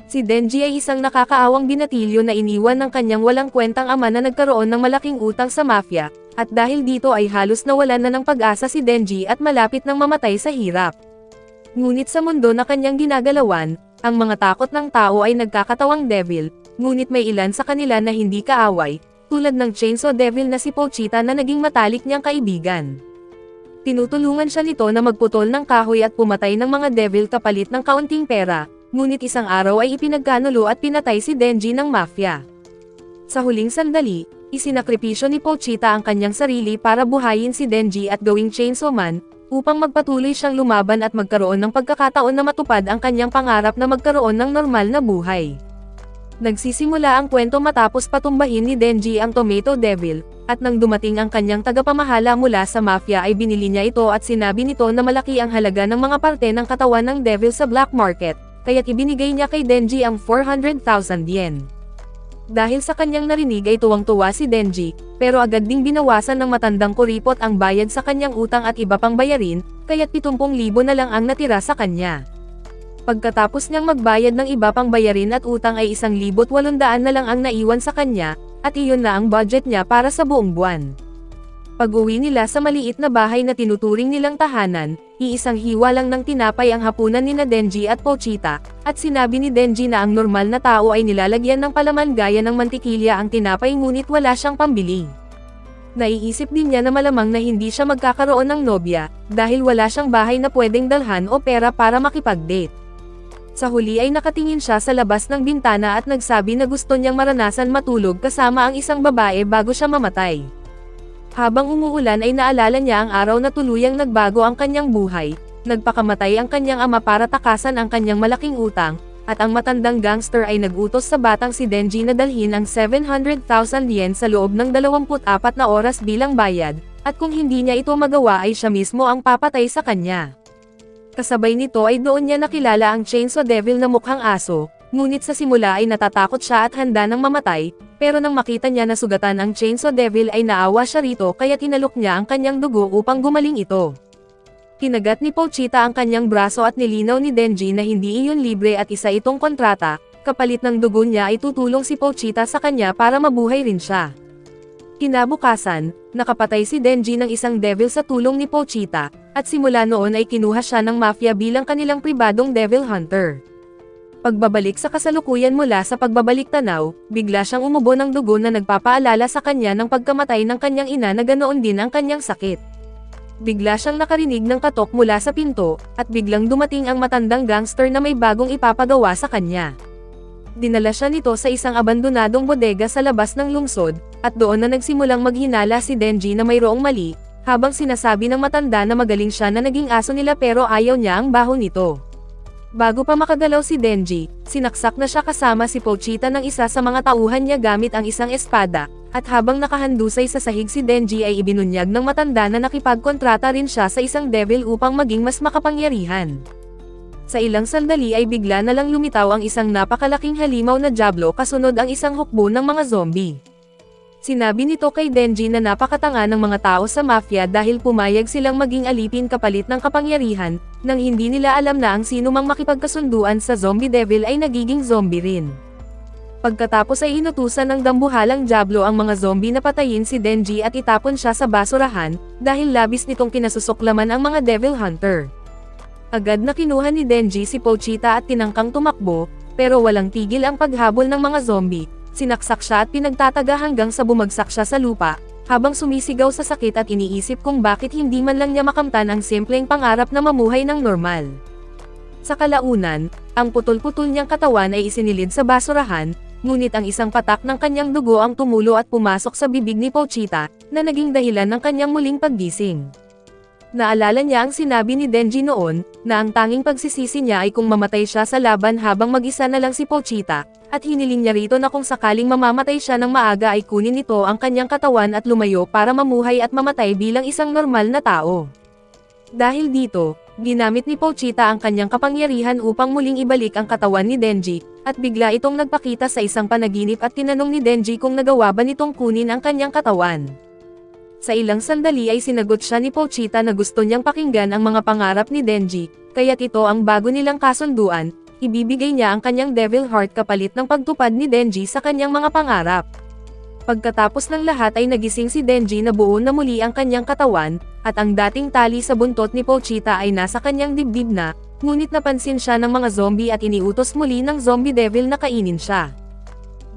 Si Denji ay isang nakakaawang binatilyo na iniwan ng kanyang walang kwentang ama na nagkaroon ng malaking utang sa mafia, at dahil dito ay halos nawalan na ng pag-asa si Denji at malapit nang mamatay sa hirap. Ngunit sa mundo na kanyang ginagalawan, ang mga takot ng tao ay nagkakatawang devil, ngunit may ilan sa kanila na hindi kaaway, tulad ng Chainsaw Devil na si Pochita na naging matalik niyang kaibigan. Tinutulungan siya nito na magputol ng kahoy at pumatay ng mga devil kapalit ng kaunting pera, ngunit isang araw ay ipinagkanulo at pinatay si Denji ng mafia. Sa huling sandali, isinakripisyo ni Pochita ang kanyang sarili para buhayin si Denji at gawing Chainsaw Man, upang magpatuloy siyang lumaban at magkaroon ng pagkakataon na matupad ang kanyang pangarap na magkaroon ng normal na buhay. Nagsisimula ang kwento matapos patumbahin ni Denji ang Tomato Devil, at nang dumating ang kanyang tagapamahala mula sa mafia ay binili niya ito at sinabi nito na malaki ang halaga ng mga parte ng katawan ng devil sa black market, kaya't ibinigay niya kay Denji ang 400,000 yen. Dahil sa kanyang narinig ay tuwang-tuwa si Denji, pero agad ding binawasan ng matandang kuripot ang bayad sa kanyang utang at iba pang bayarin, kaya't 70,000 na lang ang natira sa kanya. Pagkatapos niyang magbayad ng iba pang bayarin at utang ay 1,800 na lang ang naiwan sa kanya, at iyon na ang budget niya para sa buong buwan. Pag-uwi nila sa maliit na bahay na tinuturing nilang tahanan, iisang hiwa lang ng tinapay ang hapunan nina Denji at Pochita, at sinabi ni Denji na ang normal na tao ay nilalagyan ng palaman gaya ng mantikilya ang tinapay ngunit wala siyang pambili. Naiisip din niya na malamang na hindi siya magkakaroon ng nobya, dahil wala siyang bahay na pwedeng dalhan o pera para makipag-date. Sa huli ay nakatingin siya sa labas ng bintana at nagsabi na gusto niyang maranasan matulog kasama ang isang babae bago siya mamatay. Habang umuulan ay naalala niya ang araw na tuluyang nagbago ang kanyang buhay, nagpakamatay ang kanyang ama para takasan ang kanyang malaking utang, at ang matandang gangster ay nagutos sa batang si Denji na dalhin ang 700,000 yen sa loob ng 24 na oras bilang bayad, at kung hindi niya ito magawa ay siya mismo ang papatay sa kanya. Kasabay nito ay doon niya nakilala ang Chainsaw Devil na mukhang aso, ngunit sa simula ay natatakot siya at handa nang mamatay, pero nang makita niya na sugatan ang Chainsaw Devil ay naawa siya rito kaya tinalok niya ang kanyang dugo upang gumaling ito. Kinagat ni Pochita ang kanyang braso at nilinaw ni Denji na hindi iyon libre at isa itong kontrata, kapalit ng dugo niya ay tutulong si Pochita sa kanya para mabuhay rin siya. Kinabukasan, nakapatay si Denji ng isang devil sa tulong ni Pochita, at simula noon ay kinuha siya ng mafia bilang kanilang pribadong devil hunter. Pagbabalik sa kasalukuyan mula sa pagbabalik tanaw, bigla siyang umubo ng dugo na nagpapaalala sa kanya ng pagkamatay ng kanyang ina na ganoon din ang kanyang sakit. Bigla siyang nakarinig ng katok mula sa pinto, at biglang dumating ang matandang gangster na may bagong ipapagawa sa kanya. Dinala siya nito sa isang abandonadong bodega sa labas ng lungsod, at doon na nagsimulang maghinala si Denji na mayroong mali, habang sinasabi ng matanda na magaling siya na naging aso nila pero ayaw niya ang baho nito. Bago pa makagalaw si Denji, sinaksak na siya kasama si Pochita ng isa sa mga tauhan niya gamit ang isang espada, at habang nakahandusay sa sahig si Denji ay ibinunyag ng matanda na nakipagkontrata rin siya sa isang devil upang maging mas makapangyarihan. Sa ilang sandali ay bigla na lang lumitaw ang isang napakalaking halimaw na diablo kasunod ang isang hukbo ng mga zombie. Sinabi nito kay Denji na napakatanga ng mga tao sa mafia dahil pumayag silang maging alipin kapalit ng kapangyarihan, nang hindi nila alam na ang sino mang makipagkasunduan sa zombie devil ay nagiging zombie rin. Pagkatapos ay inutusan ng dambuhalang diablo ang mga zombie na patayin si Denji at itapon siya sa basurahan, dahil labis nitong kinasusuklaman ang mga devil hunter. Agad na kinuha ni Denji si Pochita at tinangkang tumakbo, pero walang tigil ang paghabol ng mga zombie. Sinaksak siya at pinagtataga hanggang sa bumagsak siya sa lupa, habang sumisigaw sa sakit at iniisip kung bakit hindi man lang niya makamtan ang simpleng pangarap na mamuhay ng normal. Sa kalaunan, ang putol-putol niyang katawan ay isinilid sa basurahan, ngunit ang isang patak ng kanyang dugo ang tumulo at pumasok sa bibig ni Pochita, na naging dahilan ng kanyang muling paggising. Naalala niya ang sinabi ni Denji noon, na ang tanging pagsisisi niya ay kung mamatay siya sa laban habang mag-isa na lang si Pochita, at hiniling niya rito na kung sakaling mamamatay siya ng maaga ay kunin nito ang kanyang katawan at lumayo para mamuhay at mamatay bilang isang normal na tao. Dahil dito, ginamit ni Pochita ang kanyang kapangyarihan upang muling ibalik ang katawan ni Denji, at bigla itong nagpakita sa isang panaginip at tinanong ni Denji kung nagawa ba nitong kunin ang kanyang katawan. Sa ilang sandali ay sinagot siya ni Pochita na gusto niyang pakinggan ang mga pangarap ni Denji, kaya't ito ang bago nilang kasunduan, ibibigay niya ang kanyang Devil Heart kapalit ng pagtupad ni Denji sa kanyang mga pangarap. Pagkatapos ng lahat ay nagising si Denji na buo na muli ang kanyang katawan, at ang dating tali sa buntot ni Pochita ay nasa kanyang dibdib na, ngunit napansin siya ng mga zombie at iniutos muli ng zombie devil na kainin siya.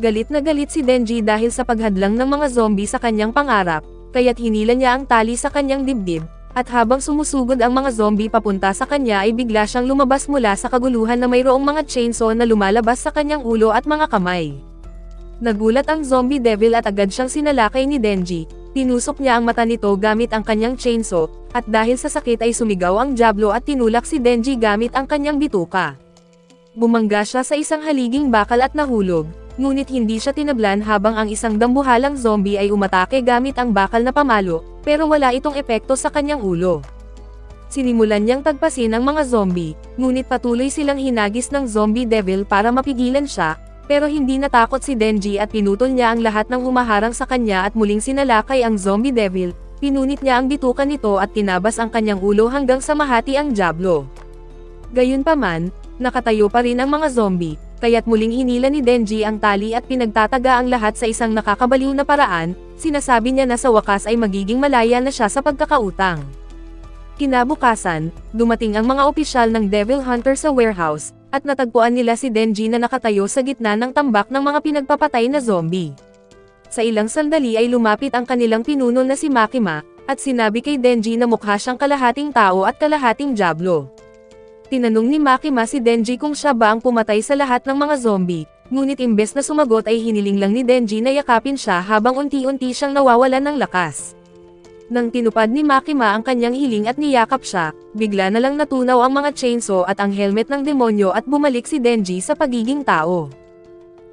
Galit na galit si Denji dahil sa paghadlang ng mga zombie sa kanyang pangarap, kaya't hinila niya ang tali sa kanyang dibdib, at habang sumusugod ang mga zombie papunta sa kanya ay bigla siyang lumabas mula sa kaguluhan na mayroong mga chainsaw na lumalabas sa kanyang ulo at mga kamay. Nagulat ang zombie devil at agad siyang sinalakay ni Denji, tinusok niya ang mata nito gamit ang kanyang chainsaw, at dahil sa sakit ay sumigaw ang Diablo at tinulak si Denji gamit ang kanyang bituka. Bumangga siya sa isang haliging bakal at nahulog, ngunit hindi siya tinablan habang ang isang dambuhalang zombie ay umatake gamit ang bakal na pamalo, pero wala itong epekto sa kanyang ulo. Sinimulan niyang tagpasin ang mga zombie, ngunit patuloy silang hinagis ng zombie devil para mapigilan siya, pero hindi natakot si Denji at pinutol niya ang lahat ng humaharang sa kanya at muling sinalakay ang zombie devil, pinunit niya ang bituka nito at tinabas ang kanyang ulo hanggang sa mahati ang Diablo. Gayunpaman, nakatayo pa rin ang mga zombie, kaya't muling hinila ni Denji ang tali at pinagtataga ang lahat sa isang nakakabaliw na paraan, sinasabi niya na sa wakas ay magiging malaya na siya sa pagkakautang. Kinabukasan, dumating ang mga opisyal ng Devil Hunter sa warehouse, at natagpuan nila si Denji na nakatayo sa gitna ng tambak ng mga pinagpapatay na zombie. Sa ilang sandali ay lumapit ang kanilang pinuno na si Makima, at sinabi kay Denji na mukha siyang kalahating tao at kalahating Diablo. Tinanong ni Makima si Denji kung siya ba ang pumatay sa lahat ng mga zombie, ngunit imbes na sumagot ay hiniling lang ni Denji na yakapin siya habang unti-unti siyang nawawalan ng lakas. Nang tinupad ni Makima ang kanyang hiling at niyakap siya, bigla na lang natunaw ang mga chainsaw at ang helmet ng demonyo at bumalik si Denji sa pagiging tao.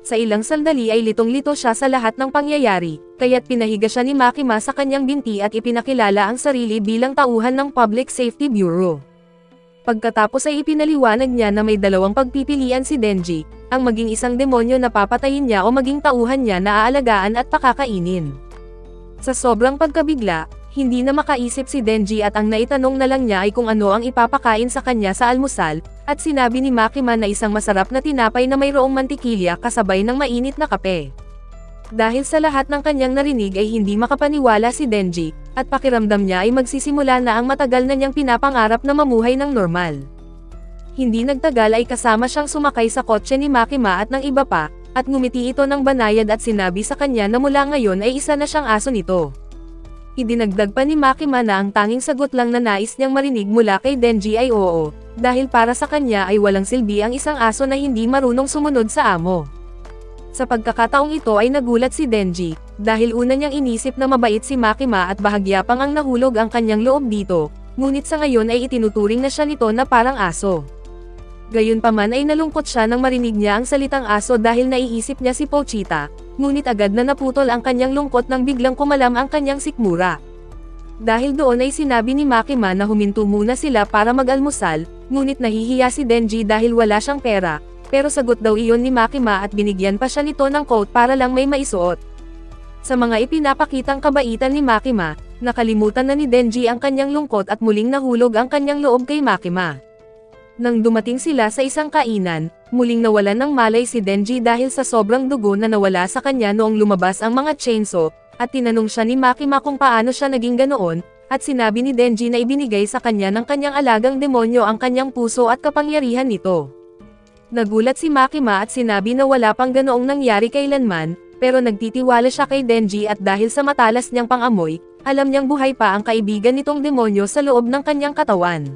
Sa ilang sandali ay litong-lito siya sa lahat ng pangyayari, kaya't pinahiga siya ni Makima sa kanyang binti at ipinakilala ang sarili bilang tauhan ng Public Safety Bureau. Pagkatapos ay ipinaliwanag niya na may dalawang pagpipilian si Denji, ang maging isang demonyo na papatayin niya o maging tauhan niya na aalagaan at pakakainin. Sa sobrang pagkabigla, hindi na makaisip si Denji at ang naitanong na lang niya ay kung ano ang ipapakain sa kanya sa almusal, at sinabi ni Makima na isang masarap na tinapay na mayroong mantikilya kasabay ng mainit na kape. Dahil sa lahat ng kanyang narinig ay hindi makapaniwala si Denji, at pakiramdam niya ay magsisimula na ang matagal na niyang pinapangarap na mamuhay ng normal. Hindi nagtagal ay kasama siyang sumakay sa kotse ni Makima at ng iba pa, at ngumiti ito ng banayad at sinabi sa kanya na mula ngayon ay isa na siyang aso nito. Idinagdag pa ni Makima na ang tanging sagot lang na nais niyang marinig mula kay Denji ay oo, dahil para sa kanya ay walang silbi ang isang aso na hindi marunong sumunod sa amo. Sa pagkakataong ito ay nagulat si Denji, dahil una niyang inisip na mabait si Makima at bahagya pang ang nahulog ang kanyang loob dito, ngunit sa ngayon ay itinuturing na siya nito na parang aso. Gayunpaman ay nalungkot siya nang marinig niya ang salitang aso dahil naiisip niya si Pochita, ngunit agad na naputol ang kanyang lungkot nang biglang kumalam ang kanyang sikmura. Dahil doon ay sinabi ni Makima na huminto muna sila para mag-almusal, ngunit nahihiya si Denji dahil wala siyang pera, pero sagot daw iyon ni Makima at binigyan pa siya nito ng coat para lang may maisuot. Sa mga ipinapakitang kabaitan ni Makima, nakalimutan na ni Denji ang kanyang lungkot at muling nahulog ang kanyang loob kay Makima. Nang dumating sila sa isang kainan, muling nawalan ng malay si Denji dahil sa sobrang dugo na nawala sa kanya noong lumabas ang mga chainsaw, at tinanong siya ni Makima kung paano siya naging ganoon, at sinabi ni Denji na ibinigay sa kanya ng kanyang alagang demonyo ang kanyang puso at kapangyarihan nito. Nagulat si Makima at sinabi na wala pang ganoong nangyari kailanman, pero nagtitiwala siya kay Denji at dahil sa matalas niyang pangamoy, alam niyang buhay pa ang kaibigan nitong demonyo sa loob ng kanyang katawan.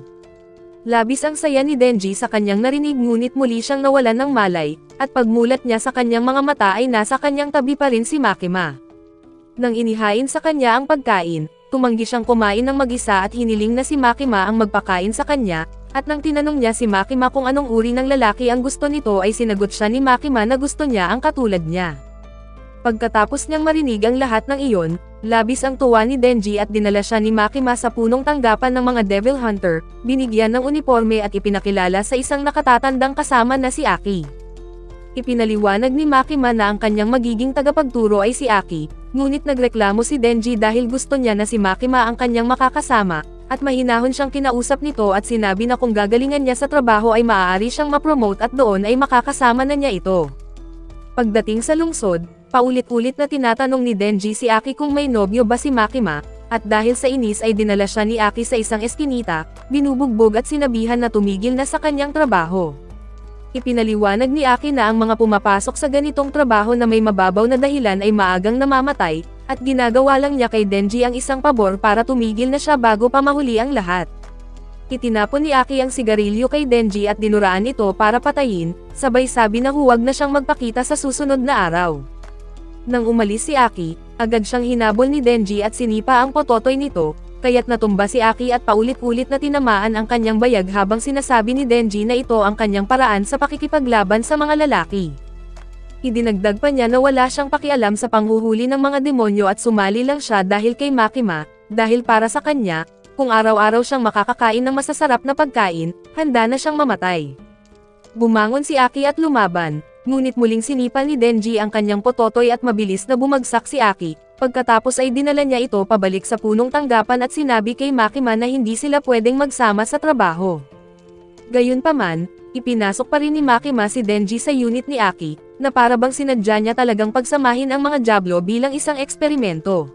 Labis ang saya ni Denji sa kanyang narinig ngunit muli siyang nawalan ng malay, at pagmulat niya sa kanyang mga mata ay nasa kanyang tabi pa rin si Makima. Nang inihain sa kanya ang pagkain, tumanggi siyang kumain ng mag-isa at hiniling na si Makima ang magpakain sa kanya, at nang tinanong niya si Makima kung anong uri ng lalaki ang gusto nito ay sinagot siya ni Makima na gusto niya ang katulad niya. Pagkatapos niyang marinig ang lahat ng iyon, labis ang tuwa ni Denji at dinala siya ni Makima sa punong tanggapan ng mga Devil Hunter, binigyan ng uniforme at ipinakilala sa isang nakatatandang kasama na si Aki. Ipinaliwanag ni Makima na ang kanyang magiging tagapagturo ay si Aki, ngunit nagreklamo si Denji dahil gusto niya na si Makima ang kanyang makakasama, at mahinahon siyang kinausap nito at sinabi na kung gagalingan niya sa trabaho ay maaari siyang ma-promote at doon ay makakasama na niya ito. Pagdating sa lungsod, paulit-ulit na tinatanong ni Denji si Aki kung may nobyo ba si Makima, at dahil sa inis ay dinala siya ni Aki sa isang eskinita, binubugbog at sinabihan na tumigil na sa kanyang trabaho. Ipinaliwanag ni Aki na ang mga pumapasok sa ganitong trabaho na may mababaw na dahilan ay maagang namamatay, at ginagawa lang niya kay Denji ang isang pabor para tumigil na siya bago pa mahuli ang lahat. Itinapon ni Aki ang sigarilyo kay Denji at dinuraan ito para patayin, sabay sabi na huwag na siyang magpakita sa susunod na araw. Nang umalis si Aki, agad siyang hinabol ni Denji at sinipa ang pototoy nito, kaya't natumba si Aki at paulit-ulit na tinamaan ang kanyang bayag habang sinasabi ni Denji na ito ang kanyang paraan sa pakikipaglaban sa mga lalaki. Idinagdag pa niya na wala siyang pakialam sa panghuhuli ng mga demonyo at sumali lang siya dahil kay Makima, dahil para sa kanya, kung araw-araw siyang makakakain ng masasarap na pagkain, handa na siyang mamatay. Bumangon si Aki at lumaban, ngunit muling sinipa ni Denji ang kanyang pototoy at mabilis na bumagsak si Aki, pagkatapos ay dinala niya ito pabalik sa punong tanggapan at sinabi kay Makima na hindi sila pwedeng magsama sa trabaho. Gayunpaman, ipinasok pa rin ni Makima si Denji sa unit ni Aki, na para bang sinadya niya talagang pagsamahin ang mga Diablo bilang isang eksperimento.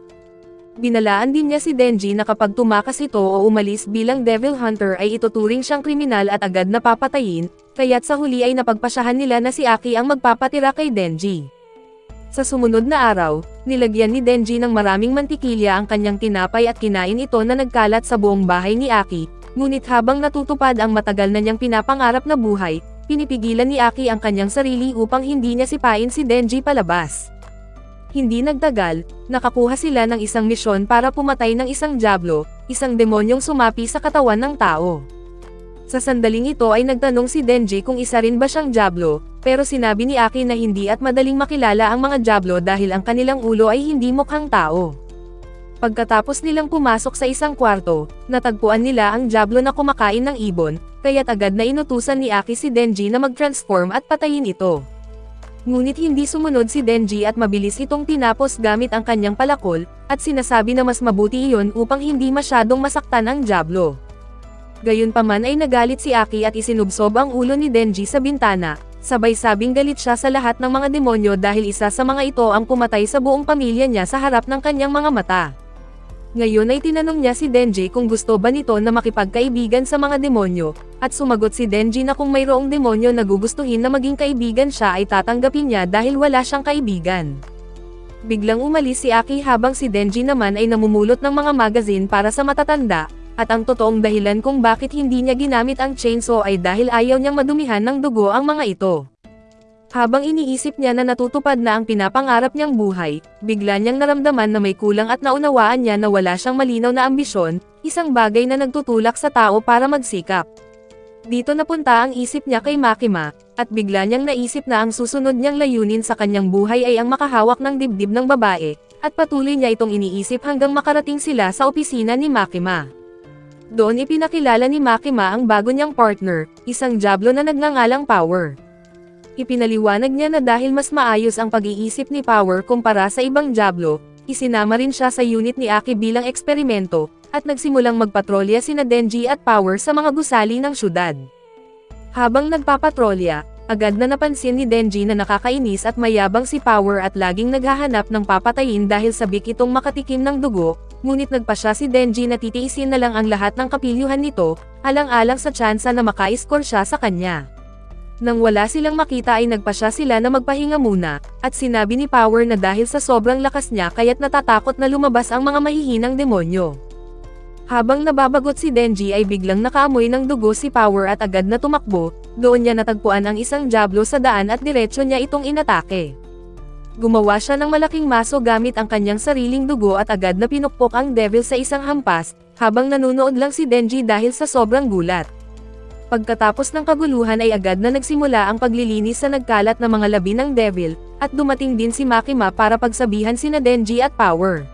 Binalaan din niya si Denji na kapag tumakas ito o umalis bilang Devil Hunter ay ituturing siyang kriminal at agad na papatayin, kaya't sa huli ay napagpasyahan nila na si Aki ang magpapatira kay Denji. Sa sumunod na araw, nilagyan ni Denji ng maraming mantikilya ang kanyang tinapay at kinain ito na nagkalat sa buong bahay ni Aki, ngunit habang natutupad ang matagal na niyang pinapangarap na buhay, pinipigilan ni Aki ang kanyang sarili upang hindi niya sipain si Denji palabas. Hindi nagtagal, nakakuha sila ng isang misyon para pumatay ng isang Diablo, isang demonyong sumapi sa katawan ng tao. Sa sandaling ito ay nagtanong si Denji kung isa rin ba siyang Diablo, pero sinabi ni Aki na hindi at madaling makilala ang mga Diablo dahil ang kanilang ulo ay hindi mukhang tao. Pagkatapos nilang pumasok sa isang kwarto, natagpuan nila ang Diablo na kumakain ng ibon, kaya't agad na inutusan ni Aki si Denji na mag-transform at patayin ito. Ngunit hindi sumunod si Denji at mabilis itong tinapos gamit ang kanyang palakol, at sinasabi na mas mabuti iyon upang hindi masyadong masaktan ang Diablo. Gayunpaman ay nagalit si Aki at isinubsob ang ulo ni Denji sa bintana, sabay sabing galit siya sa lahat ng mga demonyo dahil isa sa mga ito ang pumatay sa buong pamilya niya sa harap ng kanyang mga mata. Ngayon ay tinanong niya si Denji kung gusto ba nito na makipagkaibigan sa mga demonyo, at sumagot si Denji na kung mayroong demonyo na gugustuhin na maging kaibigan siya ay tatanggapin niya dahil wala siyang kaibigan. Biglang umalis si Aki habang si Denji naman ay namumulot ng mga magazine para sa matatanda, at ang totoong dahilan kung bakit hindi niya ginamit ang chainsaw ay dahil ayaw niyang madumihan ng dugo ang mga ito. Habang iniisip niya na natutupad na ang pinapangarap niyang buhay, bigla niyang naramdaman na may kulang at naunawaan niya na wala siyang malinaw na ambisyon, isang bagay na nagtutulak sa tao para magsikap. Dito napunta ang isip niya kay Makima, at bigla niyang naisip na ang susunod niyang layunin sa kanyang buhay ay ang makahawak ng dibdib ng babae, at patuloy niya itong iniisip hanggang makarating sila sa opisina ni Makima. Doon ipinakilala ni Makima ang bago niyang partner, isang Diablo na nagngangalang Power. Ipinaliwanag niya na dahil mas maayos ang pag-iisip ni Power kumpara sa ibang Diablo, isinama rin siya sa unit ni Aki bilang eksperimento, at nagsimulang magpatrolya sina Denji at Power sa mga gusali ng syudad. Habang nagpapatrolya, agad na napansin ni Denji na nakakainis at mayabang si Power at laging naghahanap ng papatayin dahil sabik itong makatikim ng dugo, ngunit nagpasya si Denji na titiisin na lang ang lahat ng kapilyuhan nito, alang-alang sa tsansa na maka-score siya sa kanya. Nang wala silang makita ay nagpasya sila na magpahinga muna, at sinabi ni Power na dahil sa sobrang lakas niya kaya't natatakot na lumabas ang mga mahihinang demonyo. Habang nababagot si Denji ay biglang nakaamoy ng dugo si Power at agad na tumakbo, doon niya natagpuan ang isang Diablo sa daan at diretsyo niya itong inatake. Gumawa siya ng malaking maso gamit ang kanyang sariling dugo at agad na pinukpok ang devil sa isang hampas, habang nanunood lang si Denji dahil sa sobrang gulat. Pagkatapos ng kaguluhan ay agad na nagsimula ang paglilinis sa nagkalat na mga labi ng devil, at dumating din si Makima para pagsabihan sina Denji at Power.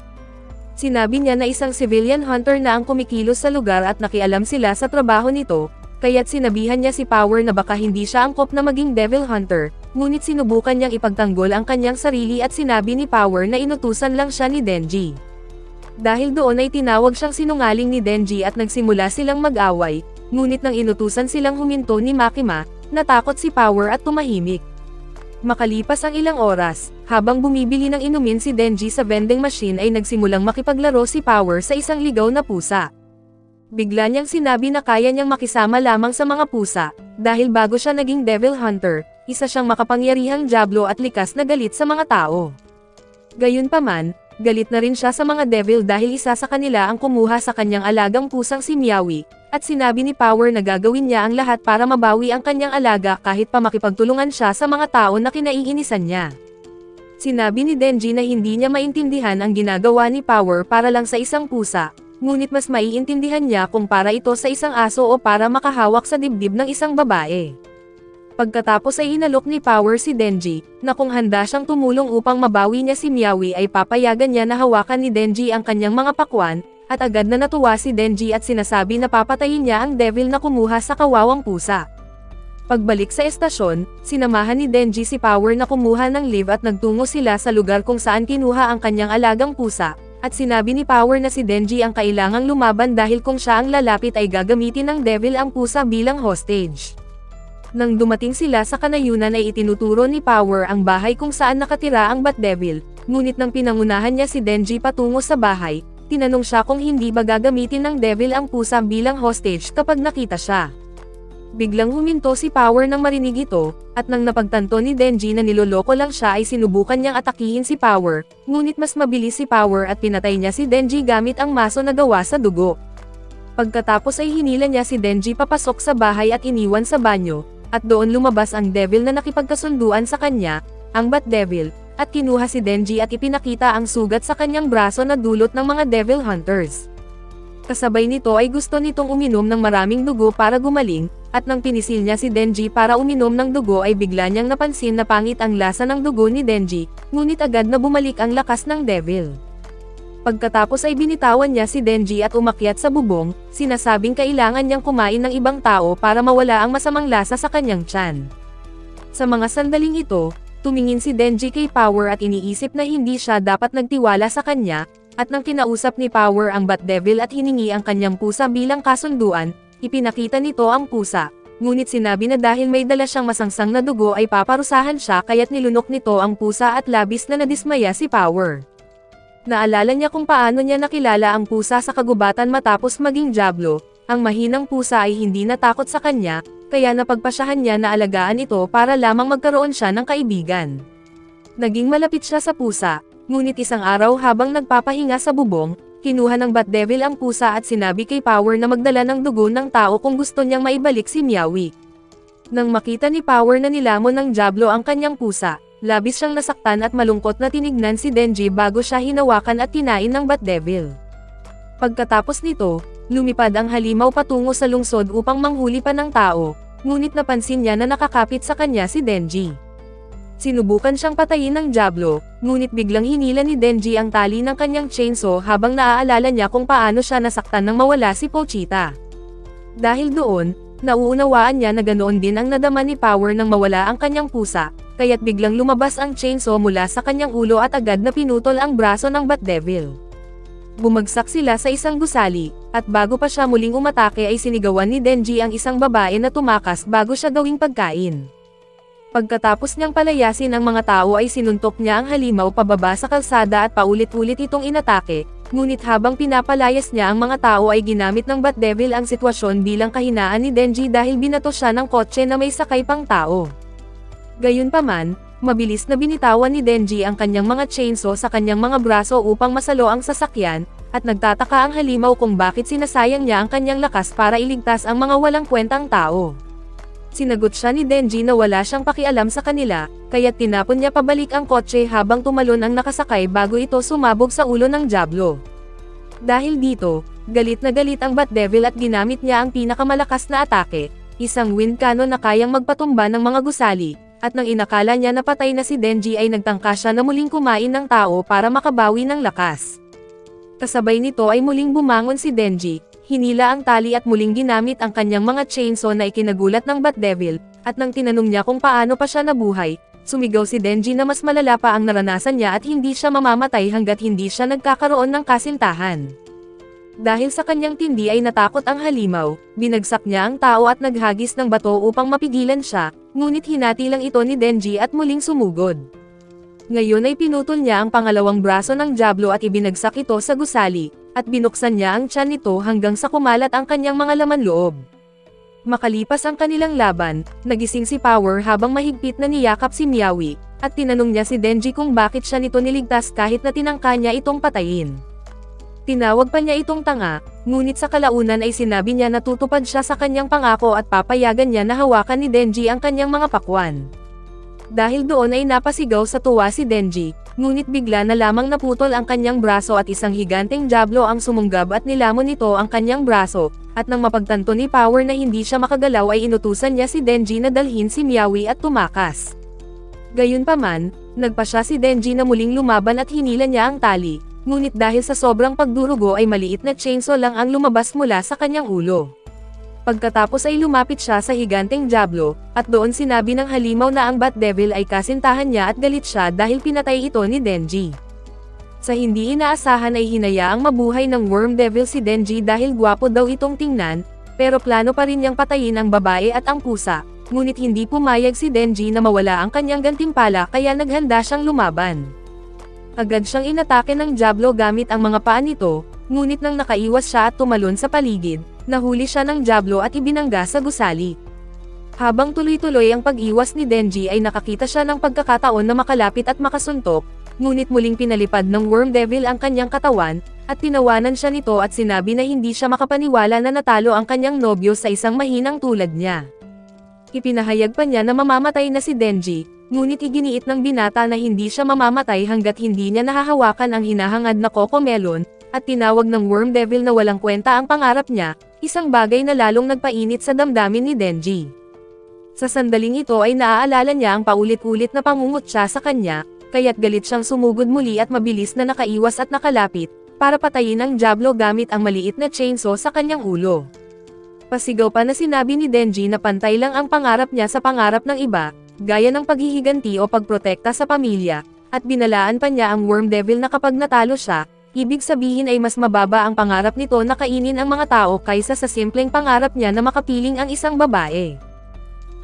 Sinabi niya na isang civilian hunter na ang kumikilos sa lugar at nakialam sila sa trabaho nito, kaya't sinabihan niya si Power na baka hindi siya angkop na maging devil hunter, ngunit sinubukan niyang ipagtanggol ang kanyang sarili at sinabi ni Power na inutusan lang siya ni Denji. Dahil doon ay tinawag siyang sinungaling ni Denji at nagsimula silang mag-away, ngunit nang inutusan silang huminto ni Makima, natakot si Power at tumahimik. Makalipas ang ilang oras, habang bumibili ng inumin si Denji sa vending machine ay nagsimulang makipaglaro si Power sa isang ligaw na pusa. Bigla niyang sinabi na kaya niyang makisama lamang sa mga pusa, dahil bago siya naging Devil Hunter, isa siyang makapangyarihang Diablo at likas na galit sa mga tao. Gayunpaman, galit na rin siya sa mga devil dahil isa sa kanila ang kumuha sa kanyang alagang pusang si Meowie, at sinabi ni Power na gagawin niya ang lahat para mabawi ang kanyang alaga kahit pa makipagtulungan siya sa mga tao na kinaiinisan niya. Sinabi ni Denji na hindi niya maintindihan ang ginagawa ni Power para lang sa isang pusa, ngunit mas maiintindihan niya kung para ito sa isang aso o para makahawak sa dibdib ng isang babae. Pagkatapos ay inalok ni Power si Denji, na kung handa siyang tumulong upang mabawi niya si Meowie ay papayagan niya na hawakan ni Denji ang kanyang mga pakwan, at agad na natuwa si Denji at sinasabi na papatayin niya ang devil na kumuha sa kawawang pusa. Pagbalik sa estasyon, sinamahan ni Denji si Power na kumuha ng leave at nagtungo sila sa lugar kung saan kinuha ang kanyang alagang pusa, at sinabi ni Power na si Denji ang kailangang lumaban dahil kung siya ang lalapit ay gagamitin ng devil ang pusa bilang hostage. Nang dumating sila sa kanayunan ay itinuturo ni Power ang bahay kung saan nakatira ang Bat Devil, ngunit nang pinangunahan niya si Denji patungo sa bahay, tinanong siya kung hindi ba gagamitin ng devil ang pusa bilang hostage kapag nakita siya. Biglang huminto si Power nang marinig ito, at nang napagtanto ni Denji na niloloko lang siya ay sinubukan niyang atakihin si Power, ngunit mas mabilis si Power at pinatay niya si Denji gamit ang maso na gawa sa dugo. Pagkatapos ay hinila niya si Denji papasok sa bahay at iniwan sa banyo, at doon lumabas ang devil na nakipagkasunduan sa kanya, ang Bat Devil, at kinuha si Denji at ipinakita ang sugat sa kanyang braso na dulot ng mga devil hunters. Kasabay nito ay gusto nitong uminom ng maraming dugo para gumaling, at nang pinisil niya si Denji para uminom ng dugo ay bigla niyang napansin na pangit ang lasa ng dugo ni Denji, ngunit agad na bumalik ang lakas ng devil. Pagkatapos ay binitawan niya si Denji at umakyat sa bubong, sinasabing kailangan niyang kumain ng ibang tao para mawala ang masamang lasa sa kanyang tiyan. Sa mga sandaling ito, tumingin si Denji kay Power at iniisip na hindi siya dapat nagtiwala sa kanya, at nang kinausap ni Power ang Bat Devil at hiningi ang kanyang pusa bilang kasunduan, ipinakita nito ang pusa, ngunit sinabi na dahil may dala siyang masangsang na dugo ay paparusahan siya kaya't nilunok nito ang pusa at labis na nadismaya si Power. Naalala niya kung paano niya nakilala ang pusa sa kagubatan matapos maging Diablo, ang mahinang pusa ay hindi natakot sa kanya, kaya napagpasyahan niya na alagaan ito para lamang magkaroon siya ng kaibigan. Naging malapit siya sa pusa, ngunit isang araw habang nagpapahinga sa bubong, kinuha ng Bat Devil ang pusa at sinabi kay Power na magdala ng dugo ng tao kung gusto niyang maibalik si Meowie. Nang makita ni Power na nilamon ng Diablo ang kanyang pusa, labis siyang nasaktan at malungkot na tinignan si Denji bago siya hinawakan at kinain ng Bat Devil. Pagkatapos nito, lumipad ang halimaw patungo sa lungsod upang manghuli pa ng tao, ngunit napansin niya na nakakapit sa kanya si Denji. Sinubukan siyang patayin ng Diablo, ngunit biglang hinila ni Denji ang tali ng kanyang chainsaw habang naaalala niya kung paano siya nasaktan nang mawala si Pochita. Dahil doon, nauunawaan niya na ganoon din ang nadama ni Power nang mawala ang kanyang pusa, kaya't biglang lumabas ang chainsaw mula sa kanyang ulo at agad na pinutol ang braso ng Bat Devil. Bumagsak sila sa isang gusali, at bago pa siya muling umatake ay sinigawan ni Denji ang isang babae na tumakas bago siya gawing pagkain. Pagkatapos niyang palayasin ang mga tao ay sinuntok niya ang halimaw pababa sa kalsada at paulit-ulit itong inatake, ngunit habang pinapalayas niya ang mga tao ay ginamit ng Bat Devil ang sitwasyon bilang kahinaan ni Denji dahil binato siya ng kotse na may sakay pang tao. Gayunpaman, mabilis na binitawan ni Denji ang kanyang mga chainsaw sa kanyang mga braso upang masalo ang sasakyan, at nagtataka ang halimaw kung bakit sinasayang niya ang kanyang lakas para iligtas ang mga walang kwentang tao. Sinagot siya ni Denji na wala siyang pakialam sa kanila, kaya't tinapon niya pabalik ang kotse habang tumalon ang nakasakay bago ito sumabog sa ulo ng Diablo. Dahil dito, galit na galit ang Bat Devil at ginamit niya ang pinakamalakas na atake, isang wind cannon na kayang magpatumba ng mga gusali, at nang inakala niya na patay na si Denji ay nagtangka siya na muling kumain ng tao para makabawi ng lakas. Kasabay nito ay muling bumangon si Denji, hinila ang tali at muling ginamit ang kanyang mga chainsaw na ikinagulat ng Bat Devil, at nang tinanong niya kung paano pa siya nabuhay, Sumigaw si Denji na mas malala pa ang naranasan niya at hindi siya mamamatay hanggat hindi siya nagkakaroon ng kasintahan. Dahil sa kanyang tindi ay natakot ang halimaw, binagsak niya ang tao at naghagis ng bato upang mapigilan siya, ngunit hinati lang ito ni Denji at muling sumugod. Ngayon ay pinutol niya ang pangalawang braso ng Diablo at ibinagsak ito sa gusali, at binuksan niya ang tiyan nito hanggang sa kumalat ang kanyang mga laman loob. Makalipas ang kanilang laban, nagising si Power habang mahigpit na niyakap si Miyawi, at tinanong niya si Denji kung bakit siya nito niligtas kahit na tinangka niya itong patayin. Tinawag pa niya itong tanga, ngunit sa kalaunan ay sinabi niya na tutupad siya sa kanyang pangako at papayagan niya na hawakan ni Denji ang kanyang mga pakwan. Dahil doon ay napasigaw sa tuwa si Denji, ngunit bigla na lamang naputol ang kanyang braso at isang higanteng Diablo ang sumunggab at nilamon nito ang kanyang braso, at nang mapagtanto ni Power na hindi siya makagalaw ay inutusan niya si Denji na dalhin si Miyawi at tumakas. Gayunpaman, nagpa siya si Denji na muling lumaban at hinila niya ang tali, ngunit dahil sa sobrang pagdurugo ay maliit na chainsaw lang ang lumabas mula sa kanyang ulo. Pagkatapos ay lumapit siya sa higanteng Diablo, at doon sinabi ng halimaw na ang Bat Devil ay kasintahan niya at galit siya dahil pinatay ito ni Denji. Sa hindi inaasahan ay hinayaang mabuhay ng Worm Devil si Denji dahil gwapo daw itong tingnan, pero plano pa rin niyang patayin ang babae at ang pusa, ngunit hindi pumayag si Denji na mawala ang kanyang gantimpala kaya naghanda siyang lumaban. Agad siyang inatake ng Diablo gamit ang mga paa nito, ngunit nang nakaiwas siya at tumalon sa paligid, nahuli siya ng Diablo at ibinangga sa gusali. Habang tuloy-tuloy ang pag-iwas ni Denji ay nakakita siya ng pagkakataon na makalapit at makasuntok, ngunit muling pinalipad ng Worm Devil ang kanyang katawan, at tinawanan siya nito at sinabi na hindi siya makapaniwala na natalo ang kanyang nobyo sa isang mahinang tulad niya. Ipinahayag pa niya na mamamatay na si Denji, ngunit iginiit ng binata na hindi siya mamamatay hanggat hindi niya nahahawakan ang hinahangad na Cocomelon, at tinawag ng Worm Devil na walang kwenta ang pangarap niya, isang bagay na lalong nagpainit sa damdamin ni Denji. Sa sandaling ito ay naaalala niya ang paulit-ulit na pangungutya sa kanya, kaya't galit siyang sumugod muli at mabilis na nakaiwas at nakalapit, para patayin ang Diablo gamit ang maliit na chainsaw sa kanyang ulo. Pasigaw pa na sinabi ni Denji na pantay lang ang pangarap niya sa pangarap ng iba, gaya ng paghihiganti o pagprotekta sa pamilya, at binalaan pa niya ang Worm Devil na kapag natalo siya, ibig sabihin ay mas mababa ang pangarap nito na kainin ang mga tao kaysa sa simpleng pangarap niya na makapiling ang isang babae.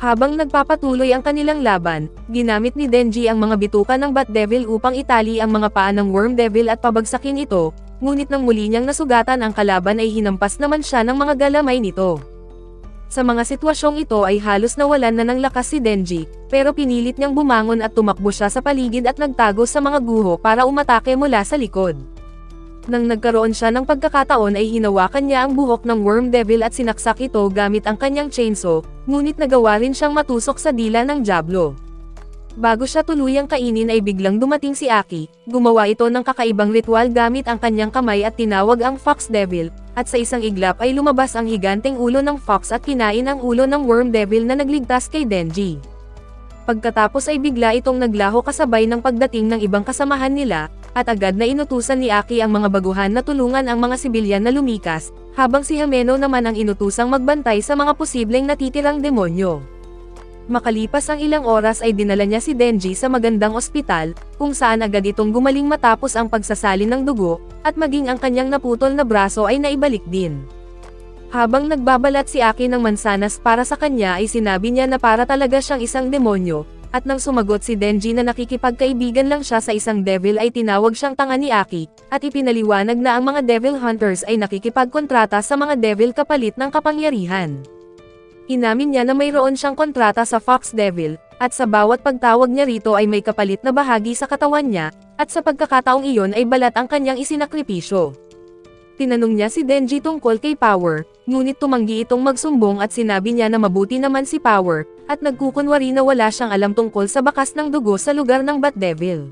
Habang nagpapatuloy ang kanilang laban, ginamit ni Denji ang mga bituka ng Bat Devil upang itali ang mga paa ng Worm Devil at pabagsakin ito, ngunit nang muli niyang nasugatan ang kalaban ay hinampas naman siya ng mga galamay nito. Sa mga sitwasyong ito ay halos nawalan na ng lakas si Denji, pero pinilit niyang bumangon at tumakbo siya sa paligid at nagtago sa mga guho para umatake mula sa likod. Nang nagkaroon siya ng pagkakataon ay hinawakan niya ang buhok ng Worm Devil at sinaksak ito gamit ang kanyang chainsaw, ngunit nagawa rin siyang matusok sa dila ng Diablo. Bago siya tuluyang kainin ay biglang dumating si Aki, gumawa ito ng kakaibang ritual gamit ang kanyang kamay at tinawag ang Fox Devil, at sa isang iglap ay lumabas ang higanteng ulo ng Fox at kinain ang ulo ng Worm Devil na nagligtas kay Denji. Pagkatapos ay bigla itong naglaho kasabay ng pagdating ng ibang kasamahan nila, at agad na inutusan ni Aki ang mga baguhan na tulungan ang mga sibilyan na lumikas, habang si Hameno naman ang inutusang magbantay sa mga posibleng natitirang demonyo. Makalipas ang ilang oras ay dinala niya si Denji sa magandang ospital, kung saan agad itong gumaling matapos ang pagsasalin ng dugo, at maging ang kanyang naputol na braso ay naibalik din. Habang nagbabalat si Aki ng mansanas para sa kanya ay sinabi niya na para talaga siyang isang demonyo, at nang sumagot si Denji na nakikipagkaibigan lang siya sa isang devil ay tinawag siyang tanga ni Aki, at ipinaliwanag na ang mga devil hunters ay nakikipagkontrata sa mga devil kapalit ng kapangyarihan. Inamin niya na mayroon siyang kontrata sa Fox Devil, at sa bawat pagtawag niya rito ay may kapalit na bahagi sa katawan niya, at sa pagkakataong iyon ay balat ang kanyang isinakripisyo. Tinanong niya si Denji tungkol kay Power, ngunit tumanggi itong magsumbong at sinabi niya na mabuti naman si Power, at nagkukunwari na wala siyang alam tungkol sa bakas ng dugo sa lugar ng Bat Devil.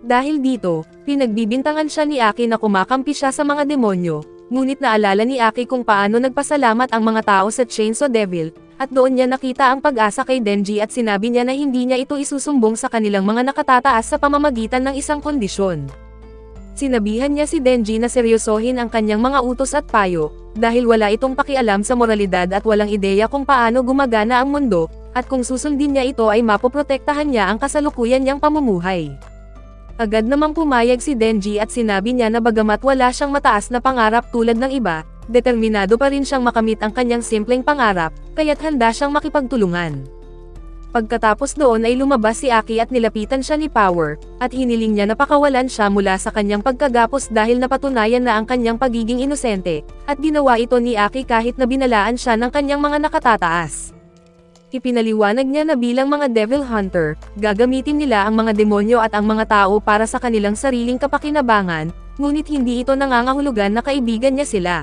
Dahil dito, pinagbibintangan siya ni Aki na kumakampi siya sa mga demonyo, ngunit naalala ni Aki kung paano nagpasalamat ang mga tao sa Chainsaw Devil, at doon niya nakita ang pag-asa kay Denji at sinabi niya na hindi niya ito isusumbong sa kanilang mga nakatataas sa pamamagitan ng isang kondisyon. Sinabihan niya si Denji na seryosohin ang kanyang mga utos at payo, dahil wala itong pakialam sa moralidad at walang ideya kung paano gumagana ang mundo, at kung susundin niya ito ay mapoprotektahan niya ang kasalukuyan niyang pamumuhay. Agad namang pumayag si Denji at sinabi niya na bagamat wala siyang mataas na pangarap tulad ng iba, determinado pa rin siyang makamit ang kanyang simpleng pangarap, kaya't handa siyang makipagtulungan. Pagkatapos doon ay lumabas si Aki at nilapitan siya ni Power, at hiniling niya na pakawalan siya mula sa kanyang pagkagapos dahil napatunayan na ang kanyang pagiging inosente, at ginawa ito ni Aki kahit na binalaan siya ng kanyang mga nakatataas. Ipinaliwanag niya na bilang mga Devil Hunter, gagamitin nila ang mga demonyo at ang mga tao para sa kanilang sariling kapakinabangan, ngunit hindi ito nangangahulugan na kaibigan niya sila.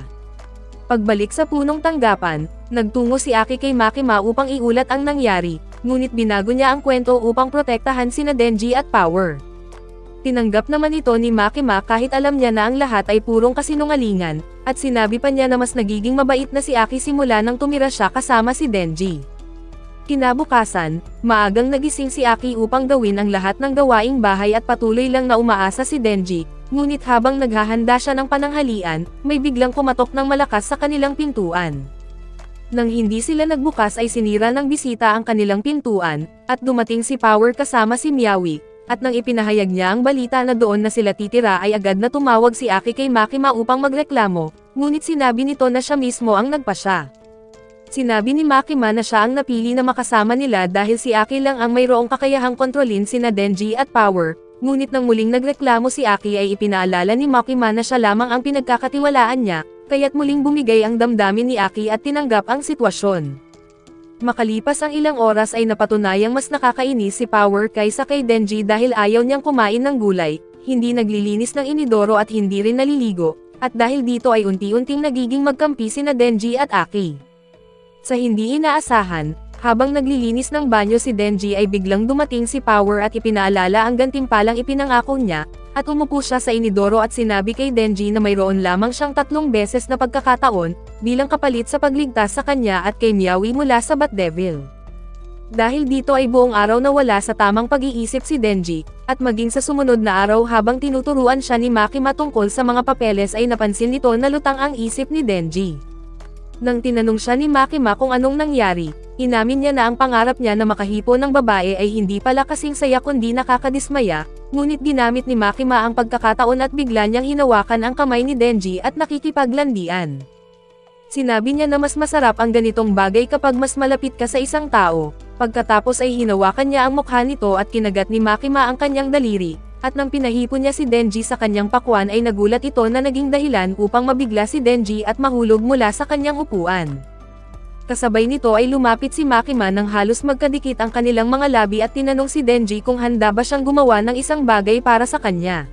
Pagbalik sa punong tanggapan, nagtungo si Aki kay Makima upang iulat ang nangyari, ngunit binago niya ang kwento upang protektahan sina Denji at Power. Tinanggap naman ito ni Makima kahit alam niya na ang lahat ay purong kasinungalingan, at sinabi pa niya na mas nagiging mabait na si Aki simula nang tumira siya kasama si Denji. Kinabukasan, maagang nagising si Aki upang gawin ang lahat ng gawaing bahay at patuloy lang na umaasa si Denji, ngunit habang naghahanda siya ng pananghalian, may biglang kumatok ng malakas sa kanilang pintuan. Nang hindi sila nagbukas ay sinira ng bisita ang kanilang pintuan, at dumating si Power kasama si Miyawi, at nang ipinahayag niya ang balita na doon na sila titira ay agad na tumawag si Aki kay Makima upang magreklamo, ngunit sinabi nito na siya mismo ang nagpasya. Sinabi ni Makima na siya ang napili na makasama nila dahil si Aki lang ang mayroong kakayahang kontrolin sina Denji at Power, ngunit nang muling nagreklamo si Aki ay ipinaalala ni Makima na siya lamang ang pinagkakatiwalaan niya, kaya't muling bumigay ang damdamin ni Aki at tinanggap ang sitwasyon. Makalipas ang ilang oras ay napatunayang mas nakakainis si Power kaysa kay Denji dahil ayaw niyang kumain ng gulay, hindi naglilinis ng inidoro at hindi rin naliligo, at dahil dito ay unti-unting nagiging magkampi sina Denji at Aki. Sa hindi inaasahan, habang naglilinis ng banyo si Denji ay biglang dumating si Power at ipinaalala ang gantimpalang ipinangako niya, at umupo siya sa inidoro at sinabi kay Denji na mayroon lamang siyang 3 beses na pagkakataon, bilang kapalit sa pagligtas sa kanya at kay Miyawi mula sa Bat Devil. Dahil dito ay buong araw na wala sa tamang pag-iisip si Denji, at maging sa sumunod na araw habang tinuturuan siya ni Makima tungkol sa mga papeles ay napansin nito na lutang ang isip ni Denji. Nang tinanong siya ni Makima kung anong nangyari, inamin niya na ang pangarap niya na makahipo ng babae ay hindi pala kasing saya kundi nakakadismaya, ngunit ginamit ni Makima ang pagkakataon at bigla niyang hinawakan ang kamay ni Denji at nakikipaglandian. Sinabi niya na mas masarap ang ganitong bagay kapag mas malapit ka sa isang tao, pagkatapos ay hinawakan niya ang mukha nito at kinagat ni Makima ang kanyang daliri. At nang pinahipon niya si Denji sa kanyang pakwan ay nagulat ito na naging dahilan upang mabigla si Denji at mahulog mula sa kanyang upuan. Kasabay nito ay lumapit si Makima nang halos magkadikit ang kanilang mga labi at tinanong si Denji kung handa ba siyang gumawa ng isang bagay para sa kanya.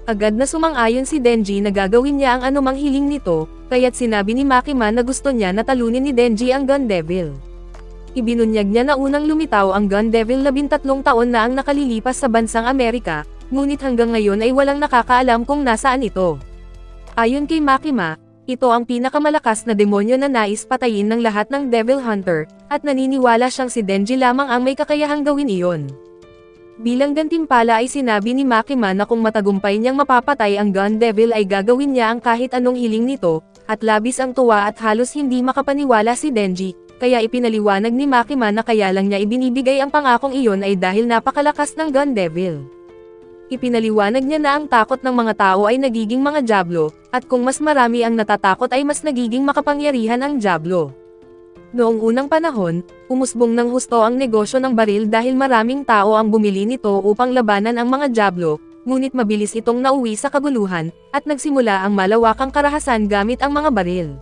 Agad na sumang-ayon si Denji na gagawin niya ang anumang hiling nito, kaya't sinabi ni Makima na gusto niya na talunin ni Denji ang Gun Devil. Ibinunyag niya na unang lumitaw ang Gun Devil 13 taon na ang nakalilipas sa bansang Amerika, ngunit hanggang ngayon ay walang nakakaalam kung nasaan ito. Ayon kay Makima, ito ang pinakamalakas na demonyo na nais patayin ng lahat ng Devil Hunter, at naniniwala siyang si Denji lamang ang may kakayahang gawin iyon. Bilang gantimpala ay sinabi ni Makima na kung matagumpay niyang mapapatay ang Gun Devil ay gagawin niya ang kahit anong hiling nito, at labis ang tuwa at halos hindi makapaniwala si Denji. Kaya ipinaliwanag ni Makima na kaya lang niya ibinibigay ang pangakong iyon ay dahil napakalakas ng Gun Devil. Ipinaliwanag niya na ang takot ng mga tao ay nagiging mga Diablo, at kung mas marami ang natatakot ay mas nagiging makapangyarihan ang Diablo. Noong unang panahon, umusbong ng husto ang negosyo ng baril dahil maraming tao ang bumili nito upang labanan ang mga Diablo, ngunit mabilis itong nauwi sa kaguluhan, at nagsimula ang malawakang karahasan gamit ang mga baril.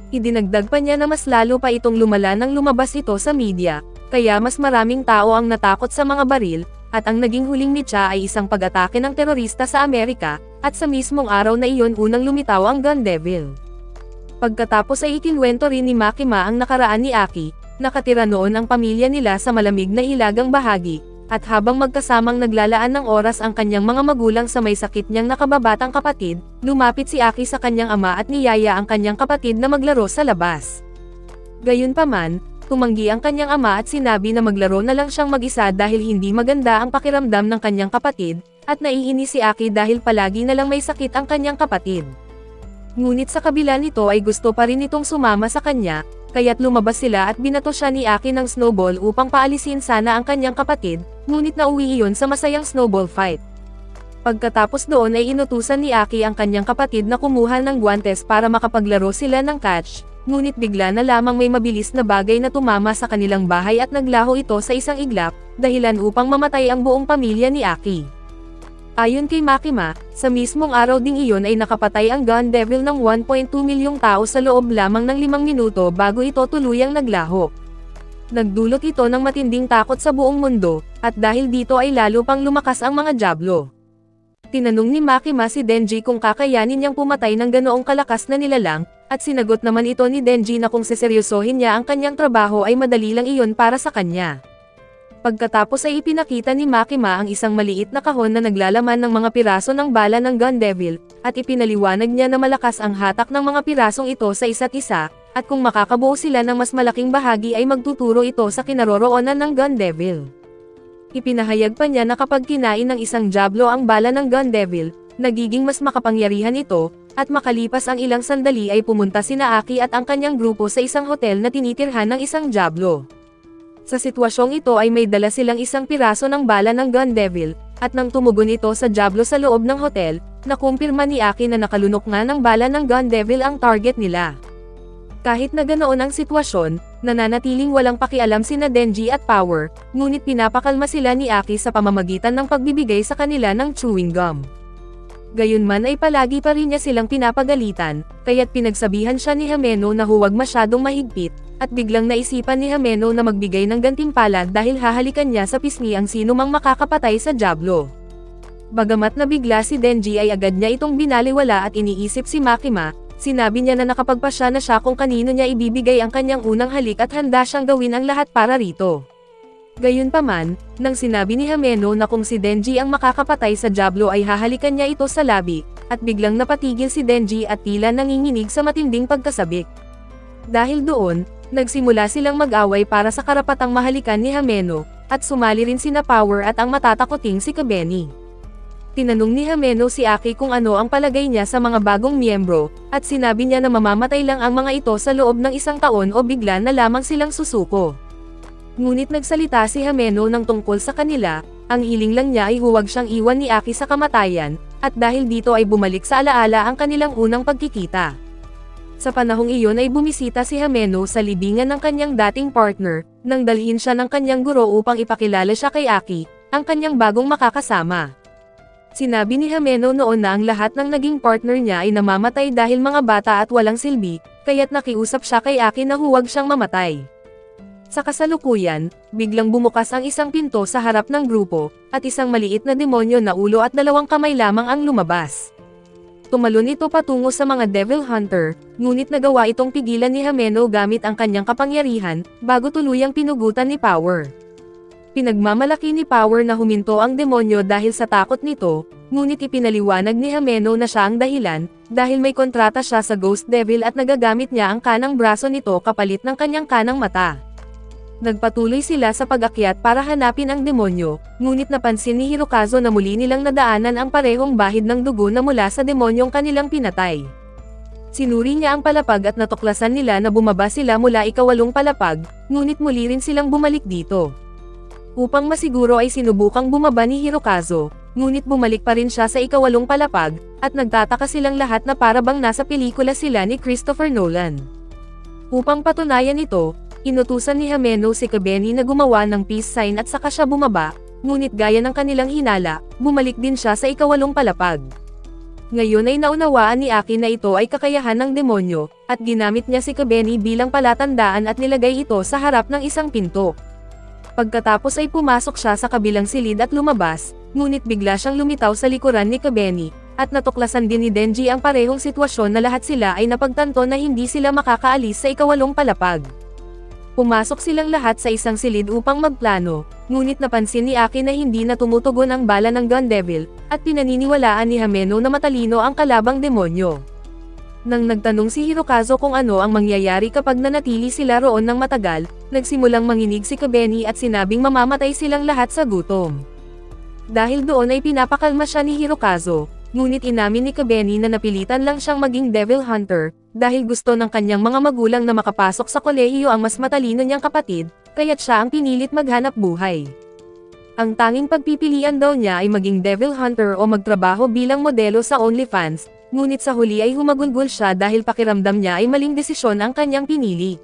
Idinagdag pa niya na mas lalo pa itong lumala nang lumabas ito sa media, kaya mas maraming tao ang natakot sa mga baril, at ang naging huling mitya ay isang pag-atake ng terorista sa Amerika, at sa mismong araw na iyon unang lumitaw ang Gun Devil. Pagkatapos ay ikinwento rin ni Makima ang nakaraan ni Aki, nakatira noon ang pamilya nila sa malamig na hilagang bahagi, at habang magkasamang naglalaan ng oras ang kanyang mga magulang sa may sakit niyang nakababatang kapatid, lumapit si Aki sa kanyang ama at niyaya ang kanyang kapatid na maglaro sa labas. Gayunpaman, tumanggi ang kanyang ama at sinabi na maglaro na lang siyang mag-isa dahil hindi maganda ang pakiramdam ng kanyang kapatid, at naiinis si Aki dahil palagi na lang may sakit ang kanyang kapatid. Ngunit sa kabila nito ay gusto pa rin itong sumama sa kanya, kaya't lumabas sila at binato siya ni Aki ng snowball upang paalisin sana ang kanyang kapatid, ngunit nauwi iyon sa masayang snowball fight. Pagkatapos doon ay inutusan ni Aki ang kanyang kapatid na kumuha ng guwantes para makapaglaro sila ng catch, ngunit bigla na lamang may mabilis na bagay na tumama sa kanilang bahay at naglaho ito sa isang iglap, dahilan upang mamatay ang buong pamilya ni Aki. Ayon kay Makima, sa mismong araw ding iyon ay nakapatay ang Gun Devil ng 1.2 milyong tao sa loob lamang ng 5 minuto bago ito tuluyang naglaho. Nagdulot ito ng matinding takot sa buong mundo, at dahil dito ay lalo pang lumakas ang mga Diablo. Tinanong ni Makima si Denji kung kakayanin niyang pumatay ng ganoong kalakas na nilalang, at sinagot naman ito ni Denji na kung seseryosohin niya ang kanyang trabaho ay madali lang iyon para sa kanya. Pagkatapos ay ipinakita ni Makima ang isang maliit na kahon na naglalaman ng mga piraso ng bala ng Gun Devil, at ipinaliwanag niya na malakas ang hatak ng mga pirasong ito sa isa't isa, at kung makakabuo sila ng mas malaking bahagi ay magtuturo ito sa kinaroroonan ng Gun Devil. Ipinahayag pa niya na kapag kinain ng isang Diablo ang bala ng Gun Devil, nagiging mas makapangyarihan ito, at makalipas ang ilang sandali ay pumunta sina Aki at ang kanyang grupo sa isang hotel na tinitirhan ng isang Diablo. Sa sitwasyong ito ay may dala silang isang piraso ng bala ng Gun Devil, at nang tumugon ito sa Diablo sa loob ng hotel, nakumpirma ni Aki na nakalunok nga ng bala ng Gun Devil ang target nila. Kahit na ganoon ang sitwasyon, nananatiling walang pakialam sina Denji at Power, ngunit pinapakalma sila ni Aki sa pamamagitan ng pagbibigay sa kanila ng chewing gum. Gayunman ay palagi pa rin niya silang pinapagalitan, kaya't pinagsabihan siya ni Hameno na huwag masyadong mahigpit, at biglang naisipan ni Hameno na magbigay ng gantimpala dahil hahalikan niya sa pisngi ang sino mang makakapatay sa Diablo. Bagamat nabigla si Denji ay agad niya itong binaliwala at iniisip si Makima. Sinabi niya na nakapagpasya na siya kung kanino niya ibibigay ang kanyang unang halik at handa siyang gawin ang lahat para rito. Gayunpaman, nang sinabi ni Hameno na kung si Denji ang makakapatay sa Diablo ay hahalikan niya ito sa labi, at biglang napatigil si Denji at tila nanginginig sa matinding pagkasabik. Dahil doon, nagsimula silang mag-away para sa karapatang mahalikan ni Hameno, at sumali rin sina Power at ang matatakoting si Kabeni. Tinanong ni Hameno si Aki kung ano ang palagay niya sa mga bagong miyembro, at sinabi niya na mamamatay lang ang mga ito sa loob ng isang taon o bigla na lamang silang susuko. Ngunit nagsalita si Hameno ng tungkol sa kanila, ang hiling lang niya ay huwag siyang iwan ni Aki sa kamatayan, at dahil dito ay bumalik sa alaala ang kanilang unang pagkikita. Sa panahong iyon ay bumisita si Hameno sa libingan ng kanyang dating partner, nang dalhin siya ng kanyang guro upang ipakilala siya kay Aki, ang kanyang bagong makakasama. Sinabi ni Hameno noon na ang lahat ng naging partner niya ay namamatay dahil mga bata at walang silbi, kaya't nakiusap siya kay Aki na huwag siyang mamatay. Sa kasalukuyan, biglang bumukas ang isang pinto sa harap ng grupo, at isang maliit na demonyo na ulo at 2 kamay lamang ang lumabas. Tumalon ito patungo sa mga Devil Hunter, ngunit nagawa itong pigilan ni Hameno gamit ang kanyang kapangyarihan, bago tuluyang pinugutan ni Power. Pinagmamalaki ni Power na huminto ang demonyo dahil sa takot nito, ngunit ipinaliwanag ni Hameno na siya ang dahilan, dahil may kontrata siya sa Ghost Devil at nagagamit niya ang kanang braso nito kapalit ng kanyang kanang mata. Nagpatuloy sila sa pag-akyat para hanapin ang demonyo, ngunit napansin ni Hirokazu na muli nilang nadaanan ang parehong bahid ng dugo na mula sa demonyong kanilang pinatay. Sinuri niya ang palapag at natuklasan nila na bumaba sila mula ika-8 palapag, ngunit muli rin silang bumalik dito. Upang masiguro ay sinubukang bumaba ni Hirokazu, ngunit bumalik pa rin siya sa ika-8 palapag, at nagtataka silang lahat na para bang nasa pelikula sila ni Christopher Nolan. Upang patunayan ito, inutusan ni Hameno si Kabeni na gumawa ng peace sign at saka siya bumaba, ngunit gaya ng kanilang hinala, bumalik din siya sa ika-8 palapag. Ngayon ay naunawaan ni Aki na ito ay kakayahan ng demonyo, at ginamit niya si Kabeni bilang palatandaan at nilagay ito sa harap ng isang pinto. Pagkatapos ay pumasok siya sa kabilang silid at lumabas, ngunit bigla siyang lumitaw sa likuran ni Kabeni, at natuklasan din ni Denji ang parehong sitwasyon na lahat sila ay napagtanto na hindi sila makakaalis sa ika-8 palapag. Pumasok silang lahat sa isang silid upang magplano, ngunit napansin ni Aki na hindi na tumutugon ang bala ng Gun Devil, at pinaniniwalaan ni Hameno na matalino ang kalabang demonyo. Nang nagtanong si Hirokazu kung ano ang mangyayari kapag nanatili sila roon ng matagal, nagsimulang manginig si Kabeni at sinabing mamamatay silang lahat sa gutom. Dahil doon ay pinapakalma siya ni Hirokazu, ngunit inamin ni Kabeni na napilitan lang siyang maging Devil Hunter, dahil gusto ng kanyang mga magulang na makapasok sa kolehiyo ang mas matalino niyang kapatid, kaya't siya ang pinilit maghanap buhay. Ang tanging pagpipilian daw niya ay maging Devil Hunter o magtrabaho bilang modelo sa OnlyFans, ngunit sa huli ay humagulgol siya dahil pakiramdam niya ay maling desisyon ang kanyang pinili.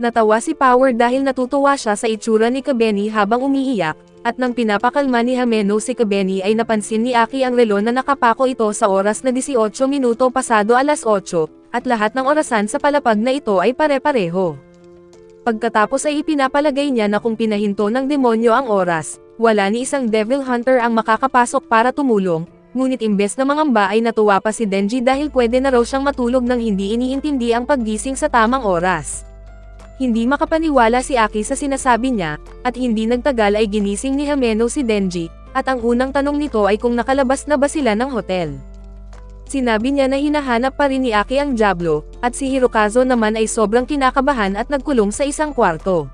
Natawa si Power dahil natutuwa siya sa itsura ni Kabeni habang umiiyak, at nang pinapakalma ni Hameno si Kabeni ay napansin ni Aki ang relo na nakapako ito sa oras na 18 minuto pasado alas 8, at lahat ng orasan sa palapag na ito ay pare-pareho. Pagkatapos ay ipinapalagay niya na kung pinahinto ng demonyo ang oras, wala ni isang Devil Hunter ang makakapasok para tumulong, ngunit imbes na mangamba ay natuwa pa si Denji dahil pwede na raw siyang matulog nang hindi iniintindi ang paggising sa tamang oras. Hindi makapaniwala si Aki sa sinasabi niya, at hindi nagtagal ay ginising ni Hameno si Denji, at ang unang tanong nito ay kung nakalabas na ba sila ng hotel. Sinabi niya na hinahanap pa rin ni Aki ang Diablo, at si Hirokazu naman ay sobrang kinakabahan at nagkulong sa isang kwarto.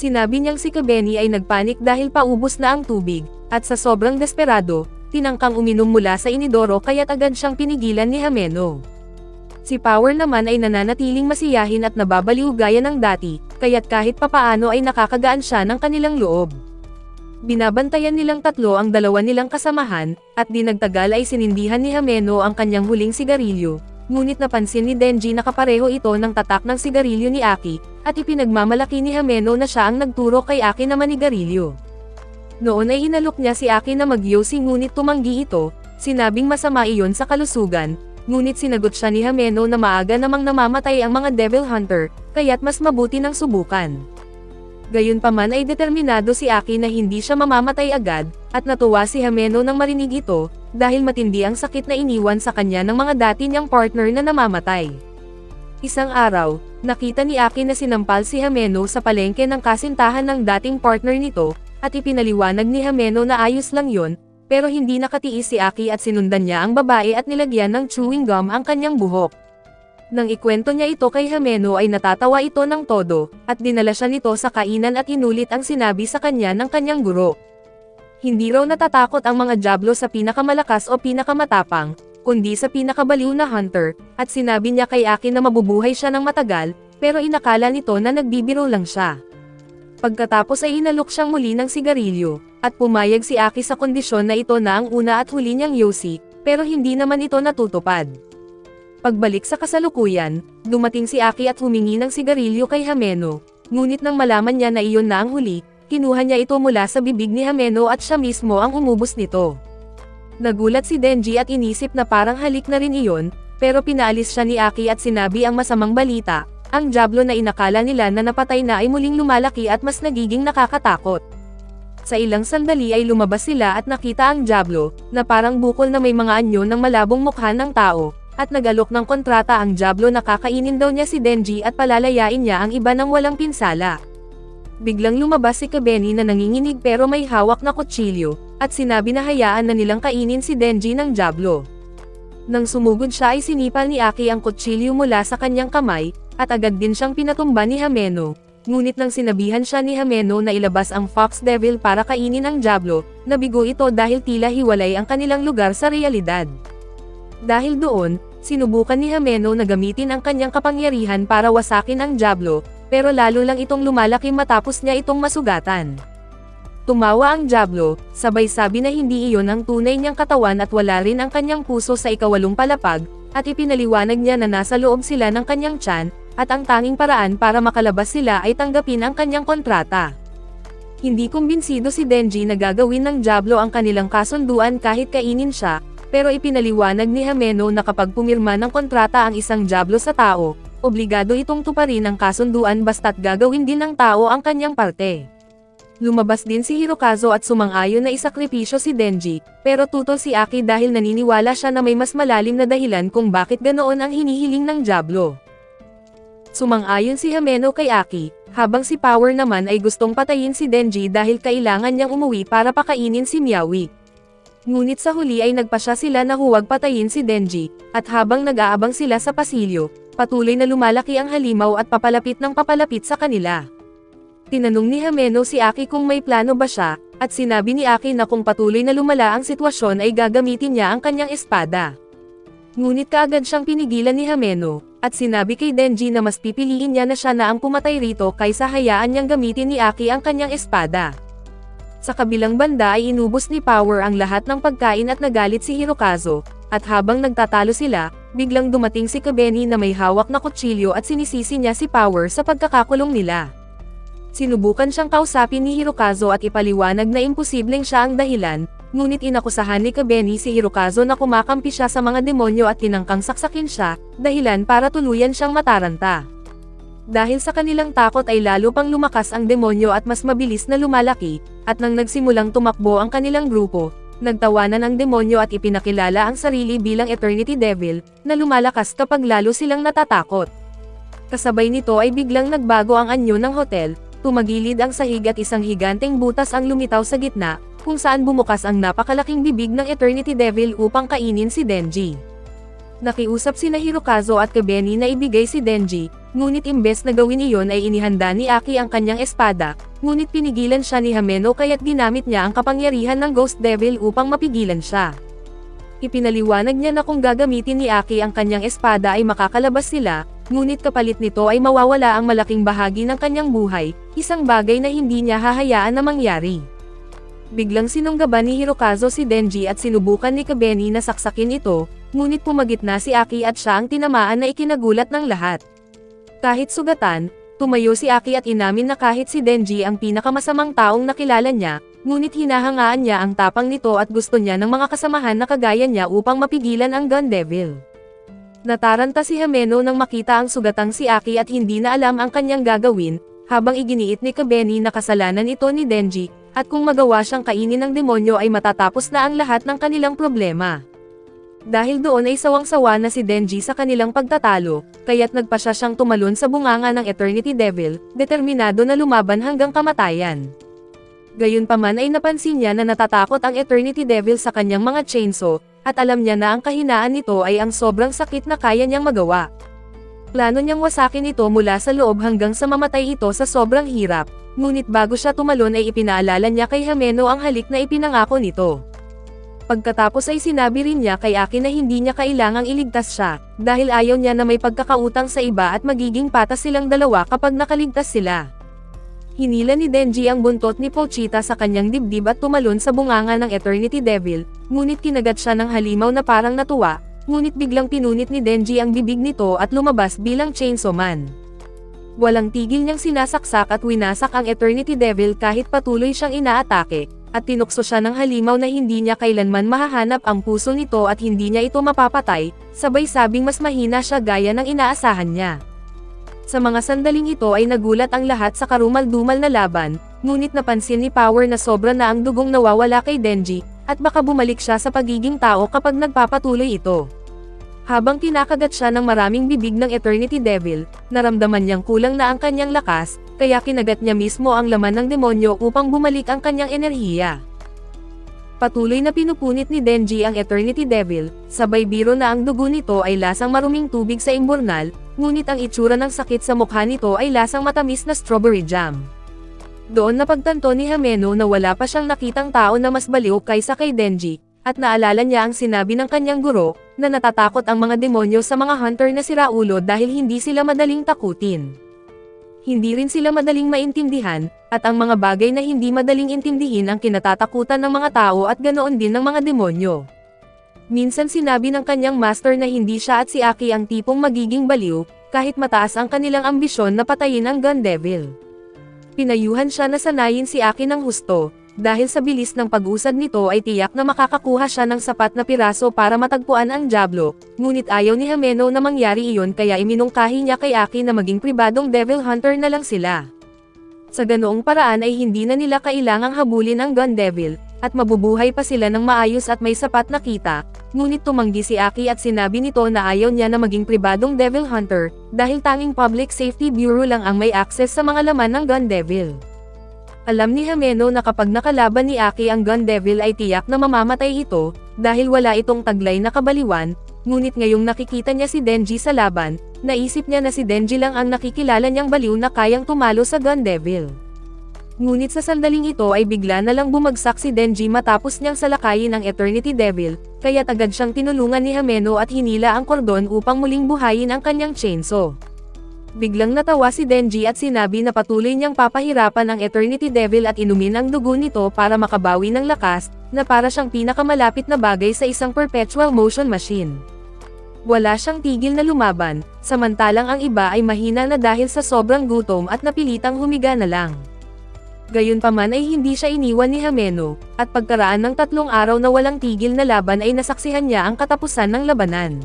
Sinabi niyang si Kabeni ay nagpanik dahil paubos na ang tubig, at sa sobrang desperado, tinangkang uminom mula sa inidoro kaya't agad siyang pinigilan ni Hameno. Si Power naman ay nananatiling masiyahin at nababaliw gaya ng dati, kaya't kahit papaano ay nakakagaan siya ng kanilang loob. Binabantayan nilang tatlo ang dalawa nilang kasamahan, at di nagtagal ay sinindihan ni Hameno ang kanyang huling sigarilyo, ngunit napansin ni Denji na kapareho ito ng tatak ng sigarilyo ni Aki, at ipinagmamalaki ni Hameno na siya ang nagturo kay Aki na manigarilyo. Noon ay inalok niya si Aki na magyosi ngunit tumanggi ito, sinabing masama iyon sa kalusugan, ngunit sinagot siya ni Hameno na maaga namang namamatay ang mga Devil Hunter, kaya't mas mabuti nang subukan. Gayunpaman ay determinado si Aki na hindi siya mamamatay agad, at natuwa si Hameno nang marinig ito, dahil matindi ang sakit na iniwan sa kanya ng mga dati niyang partner na namamatay. Isang araw, nakita ni Aki na sinampal si Hameno sa palengke ng kasintahan ng dating partner nito, at ipinaliwanag ni Hameno na ayos lang yon, pero hindi nakatiis si Aki at sinundan niya ang babae at nilagyan ng chewing gum ang kanyang buhok. Nang ikwento niya ito kay Hameno ay natatawa ito ng todo, at dinala siya nito sa kainan at inulit ang sinabi sa kanya ng kanyang guro. Hindi raw natatakot ang mga Diablo sa pinakamalakas o pinakamatapang, kundi sa pinakabaliw na hunter, at sinabi niya kay Aki na mabubuhay siya ng matagal, pero inakala nito na nagbibiro lang siya. Pagkatapos ay inalok siyang muli ng sigarilyo, at pumayag si Aki sa kondisyon na ito na ang una at huli niyang yosi, pero hindi naman ito natutupad. Pagbalik sa kasalukuyan, dumating si Aki at humingi ng sigarilyo kay Hameno, ngunit nang malaman niya na iyon na ang huli, kinuha niya ito mula sa bibig ni Hameno at siya mismo ang umubos nito. Nagulat si Denji at inisip na parang halik na rin iyon, pero pinaalis siya ni Aki at sinabi ang masamang balita. Ang Diablo na inakala nila na napatay na ay muling lumalaki at mas nagiging nakakatakot. Sa ilang sandali ay lumabas sila at nakita ang Diablo, na parang bukol na may mga anyo ng malabong mukha ng tao, at nagalok ng kontrata ang Diablo na kakainin daw niya si Denji at palalayain niya ang iba ng walang pinsala. Biglang lumabas si Kabeni na nanginginig pero may hawak na kutsilyo, at sinabi na hayaan na nilang kainin si Denji ng Diablo. Nang sumugod siya ay sinipal ni Aki ang kutsilyo mula sa kanyang kamay, at agad din siyang pinatumba ni Hameno, ngunit nang sinabihan siya ni Hameno na ilabas ang Fox Devil para kainin ang Diablo, nabigo ito dahil tila hiwalay ang kanilang lugar sa realidad. Dahil doon, sinubukan ni Hameno na gamitin ang kanyang kapangyarihan para wasakin ang Diablo, pero lalo lang itong lumalaki matapos niya itong masugatan. Tumawa ang Diablo, sabay sabi na hindi iyon ang tunay niyang katawan at wala rin ang kanyang puso sa ikawalong palapag, at ipinaliwanag niya na nasa loob sila ng kanyang tiyan, at ang tanging paraan para makalabas sila ay tanggapin ang kanyang kontrata. Hindi kumbinsido si Denji na gagawin ng Diablo ang kanilang kasunduan kahit kainin siya, pero ipinaliwanag ni Hameno na kapag pumirma ng kontrata ang isang Diablo sa tao, obligado itong tuparin ang kasunduan basta't gagawin din ng tao ang kanyang parte. Lumabas din si Hirokazu at sumang-ayon na isakripisyo si Denji, pero tutol si Aki dahil naniniwala siya na may mas malalim na dahilan kung bakit ganoon ang hinihiling ng Diablo. Sumang-ayon si Hameno kay Aki, habang si Power naman ay gustong patayin si Denji dahil kailangan niyang umuwi para pakainin si Miyawi. Ngunit sa huli ay nagpasya sila na huwag patayin si Denji, at habang nag-aabang sila sa pasilyo, patuloy na lumalaki ang halimaw at papalapit ng papalapit sa kanila. Tinanong ni Hameno si Aki kung may plano ba siya, at sinabi ni Aki na kung patuloy na lumala ang sitwasyon ay gagamitin niya ang kanyang espada. Ngunit kaagad siyang pinigilan ni Hameno, at sinabi kay Denji na mas pipiliin niya na siya na ang pumatay rito kaysa hayaan niyang gamitin ni Aki ang kanyang espada. Sa kabilang banda ay inubos ni Power ang lahat ng pagkain at nagalit si Hirokazu, at habang nagtatalo sila, biglang dumating si Kabeni na may hawak na kutsilyo at sinisisi niya si Power sa pagkakakulong nila. Sinubukan siyang kausapin ni Hirokazu at ipaliwanag na imposibleng siya ang dahilan, ngunit inakusahan ni Kabeni si Hirokazu na kumakampi siya sa mga demonyo at tinangkang saksakin siya, dahilan para tuluyan siyang mataranta. Dahil sa kanilang takot ay lalo pang lumakas ang demonyo at mas mabilis na lumalaki, at nang nagsimulang tumakbo ang kanilang grupo, nagtawanan ang demonyo at ipinakilala ang sarili bilang Eternity Devil, na lumalakas kapag lalo silang natatakot. Kasabay nito ay biglang nagbago ang anyo ng hotel, tumagilid ang sahig at isang higanteng butas ang lumitaw sa gitna, kung saan bumukas ang napakalaking bibig ng Eternity Devil upang kainin si Denji. Nakiusap sina Hirokazu at Kabeni na ibigay si Denji, ngunit imbes na gawin iyon ay inihanda ni Aki ang kanyang espada, ngunit pinigilan siya ni Hameno kaya't ginamit niya ang kapangyarihan ng Ghost Devil upang mapigilan siya. Ipinaliwanag niya na kung gagamitin ni Aki ang kanyang espada ay makakalabas sila, ngunit kapalit nito ay mawawala ang malaking bahagi ng kanyang buhay, isang bagay na hindi niya hahayaan na mangyari. Biglang sinunggaban ni Hirokazu si Denji at sinubukan ni Kabeni na saksakin ito, ngunit pumagitna si Aki at siya ang tinamaan na ikinagulat ng lahat. Kahit sugatan, tumayo si Aki at inamin na kahit si Denji ang pinakamasamang taong nakilala niya, ngunit hinahangaan niya ang tapang nito at gusto niya ng mga kasamahan na kagaya niya upang mapigilan ang Gun Devil. Nataranta si Hameno nang makita ang sugatang si Aki at hindi na alam ang kanyang gagawin, habang iginiit ni Kabeni na kasalanan ito ni Denji, at kung magawa siyang kainin ng demonyo ay matatapos na ang lahat ng kanilang problema. Dahil doon ay sawang-sawa na si Denji sa kanilang pagtatalo, kaya't nagpasya siyang tumalon sa bunganga ng Eternity Devil, determinado na lumaban hanggang kamatayan. Gayunpaman ay napansin niya na natatakot ang Eternity Devil sa kanyang mga chainsaw, at alam niya na ang kahinaan nito ay ang sobrang sakit na kaya niyang magawa. Plano niyang wasakin ito mula sa loob hanggang sa mamatay ito sa sobrang hirap, ngunit bago siya tumalon ay ipinaalala niya kay Hameno ang halik na ipinangako nito. Pagkatapos ay sinabi rin niya kay Aki na hindi niya kailangang iligtas siya, dahil ayaw niya na may pagkakautang sa iba at magiging patas silang dalawa kapag nakaligtas sila. Hinila ni Denji ang buntot ni Pochita sa kanyang dibdib at tumalon sa bunganga ng Eternity Devil, ngunit kinagat siya ng halimaw na parang natuwa, ngunit biglang pinunit ni Denji ang bibig nito at lumabas bilang Chainsaw Man. Walang tigil niyang sinasaksak at winasak ang Eternity Devil kahit patuloy siyang inaatake, at tinukso siya ng halimaw na hindi niya kailanman mahahanap ang puso nito at hindi niya ito mapapatay, sabay sabing mas mahina siya gaya ng inaasahan niya. Sa mga sandaling ito ay nagulat ang lahat sa karumal-dumal na laban, ngunit napansin ni Power na sobra na ang dugong nawawala kay Denji, at baka bumalik siya sa pagiging tao kapag nagpapatuloy ito. Habang kinakagat siya ng maraming bibig ng Eternity Devil, naramdaman niyang kulang na ang kanyang lakas, kaya kinagat niya mismo ang laman ng demonyo upang bumalik ang kanyang enerhiya. Patuloy na pinupunit ni Denji ang Eternity Devil, sabay biro na ang dugo nito ay lasang maruming tubig sa imburnal, ngunit ang itsura ng sakit sa mukha nito ay lasang matamis na strawberry jam. Doon napagtanto ni Hameno na wala pa siyang nakitang tao na mas baliw kaysa kay Denji, at naalala niya ang sinabi ng kanyang guro, na natatakot ang mga demonyo sa mga hunter na siraulo dahil hindi sila madaling takutin. Hindi rin sila madaling maintindihan, at ang mga bagay na hindi madaling intindihin ang kinatatakutan ng mga tao at ganoon din ng mga demonyo. Minsan sinabi ng kanyang master na hindi siya at si Aki ang tipong magiging baliw, kahit mataas ang kanilang ambisyon na patayin ang Gun Devil. Pinayuhan siya na sanayin si Aki ng husto, dahil sa bilis ng pag-usad nito ay tiyak na makakakuha siya ng sapat na piraso para matagpuan ang Diablo, ngunit ayaw ni Hameno na mangyari iyon kaya iminungkahi niya kay Aki na maging pribadong Devil Hunter na lang sila. Sa ganoong paraan ay hindi na nila kailangang habulin ang Gun Devil, at mabubuhay pa sila ng maayos at may sapat na kita, ngunit tumanggi si Aki at sinabi nito na ayaw niya na maging pribadong Devil Hunter, dahil tanging Public Safety Bureau lang ang may access sa mga laman ng Gun Devil. Alam ni Hameno na kapag nakalaban ni Aki ang Gun Devil ay tiyak na mamamatay ito, dahil wala itong taglay na kabaliwan, ngunit ngayong nakikita niya si Denji sa laban, naisip niya na si Denji lang ang nakikilala niyang baliw na kayang tumalo sa Gun Devil. Ngunit sa sandaling ito ay bigla na lang bumagsak si Denji matapos niyang salakayin ang Eternity Devil, kaya't agad siyang tinulungan ni Hameno at hinila ang kordon upang muling buhayin ang kanyang chainsaw. Biglang natawa si Denji at sinabi na patuloy niyang papahirapan ang Eternity Devil at inumin ang dugo nito para makabawi ng lakas, na para siyang pinakamalapit na bagay sa isang perpetual motion machine. Wala siyang tigil na lumaban, samantalang ang iba ay mahina na dahil sa sobrang gutom at napilitang humiga na lang. Gayunpaman ay hindi siya iniwan ni Hameno, at pagkaraan ng 3 araw na walang tigil na laban ay nasaksihan niya ang katapusan ng labanan.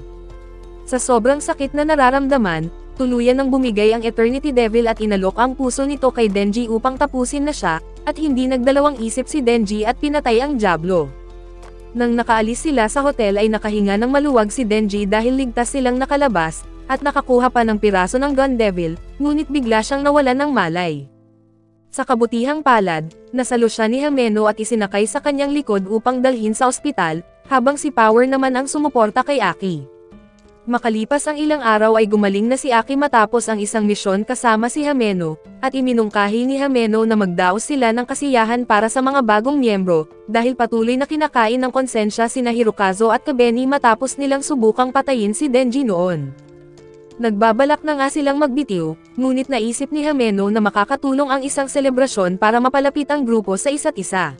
Sa sobrang sakit na nararamdaman, tuluyan nang bumigay ang Eternity Devil at inalok ang puso nito kay Denji upang tapusin na siya, at hindi nagdalawang isip si Denji at pinatay ang Diablo. Nang nakaalis sila sa hotel ay nakahinga ng maluwag si Denji dahil ligtas silang nakalabas, at nakakuha pa ng piraso ng Gun Devil, ngunit bigla siyang nawalan ng malay. Sa kabutihang palad, nasalo siya ni Hameno at isinakay sa kanyang likod upang dalhin sa ospital, habang si Power naman ang sumuporta kay Aki. Makalipas ang ilang araw ay gumaling na si Aki matapos ang isang misyon kasama si Hameno, at iminungkahi ni Hameno na magdaos sila ng kasiyahan para sa mga bagong miyembro, dahil patuloy na kinakain ng konsensya sina Hirokazu at Kabeni matapos nilang subukang patayin si Denji noon. Nagbabalak na nga silang magbitiw, ngunit naisip ni Hameno na makakatulong ang isang selebrasyon para mapalapit ang grupo sa isa't isa.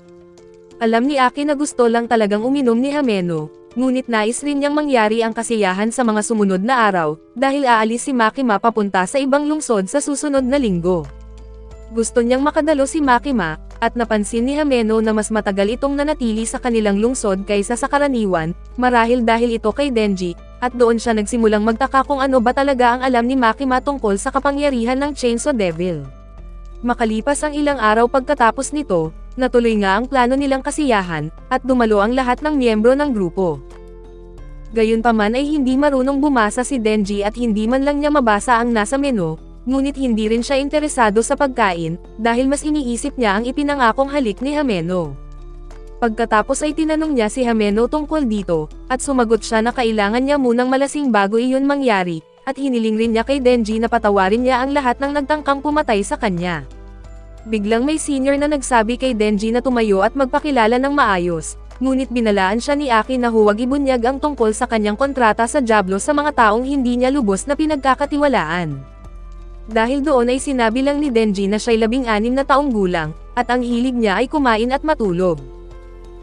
Alam ni Aki na gusto lang talagang uminom ni Hameno, ngunit nais rin niyang mangyari ang kasiyahan sa mga sumunod na araw, dahil aalis si Makima papunta sa ibang lungsod sa susunod na linggo. Gusto niyang makadalo si Makima, at napansin ni Hameno na mas matagal itong nanatili sa kanilang lungsod kaysa sa karaniwan, marahil dahil ito kay Denji, at doon siya nagsimulang magtaka kung ano ba talaga ang alam ni Makima tungkol sa kapangyarihan ng Chainsaw Devil. Makalipas ang ilang araw pagkatapos nito, natuloy nga ang plano nilang kasiyahan, at dumalo ang lahat ng miyembro ng grupo. Gayunpaman ay hindi marunong bumasa si Denji at hindi man lang niya mabasa ang nasa menu, ngunit hindi rin siya interesado sa pagkain, dahil mas iniisip niya ang ipinangakong halik ni Hameno. Pagkatapos ay tinanong niya si Hameno tungkol dito, at sumagot siya na kailangan niya munang malasing bago iyon mangyari, at hiniling rin niya kay Denji na patawarin niya ang lahat ng nagtangkang pumatay sa kanya. Biglang may senior na nagsabi kay Denji na tumayo at magpakilala ng maayos, ngunit binalaan siya ni Aki na huwag ibunyag ang tungkol sa kanyang kontrata sa Diablo sa mga taong hindi niya lubos na pinagkakatiwalaan. Dahil doon ay sinabi lang ni Denji na siya'y 16 na taong gulang, at ang hilig niya ay kumain at matulog.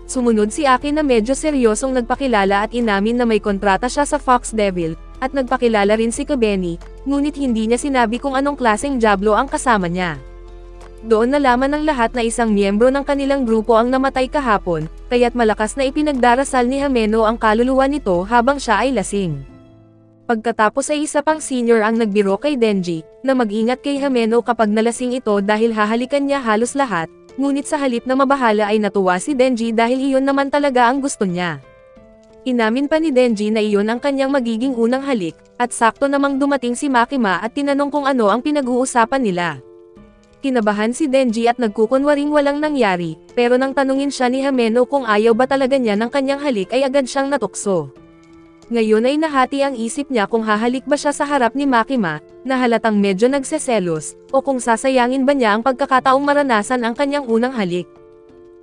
Sumunod si Aki na medyo seryosong nagpakilala at inamin na may kontrata siya sa Fox Devil, at nagpakilala rin si Kabeni, ngunit hindi niya sinabi kung anong klaseng Diablo ang kasama niya. Doon nalaman ng lahat na isang miyembro ng kanilang grupo ang namatay kahapon, kaya't malakas na ipinagdarasal ni Hameno ang kaluluwa nito habang siya ay lasing. Pagkatapos ay isa pang senior ang nagbiro kay Denji, na mag-ingat kay Hameno kapag nalasing ito dahil hahalikan niya halos lahat, ngunit sa halip na mabahala ay natuwa si Denji dahil iyon naman talaga ang gusto niya. Inamin pa ni Denji na iyon ang kanyang magiging unang halik, at sakto namang dumating si Makima at tinanong kung ano ang pinag-uusapan nila. Kinabahan si Denji at nagkukunwaring walang nangyari, pero nang tanungin siya ni Hameno kung ayaw ba talaga niya ng kanyang halik ay agad siyang natukso. Ngayon ay nahati ang isip niya kung hahalik ba siya sa harap ni Makima, na halatang medyo nagseselos, o kung sasayangin ba niya ang pagkakataong maranasan ang kanyang unang halik.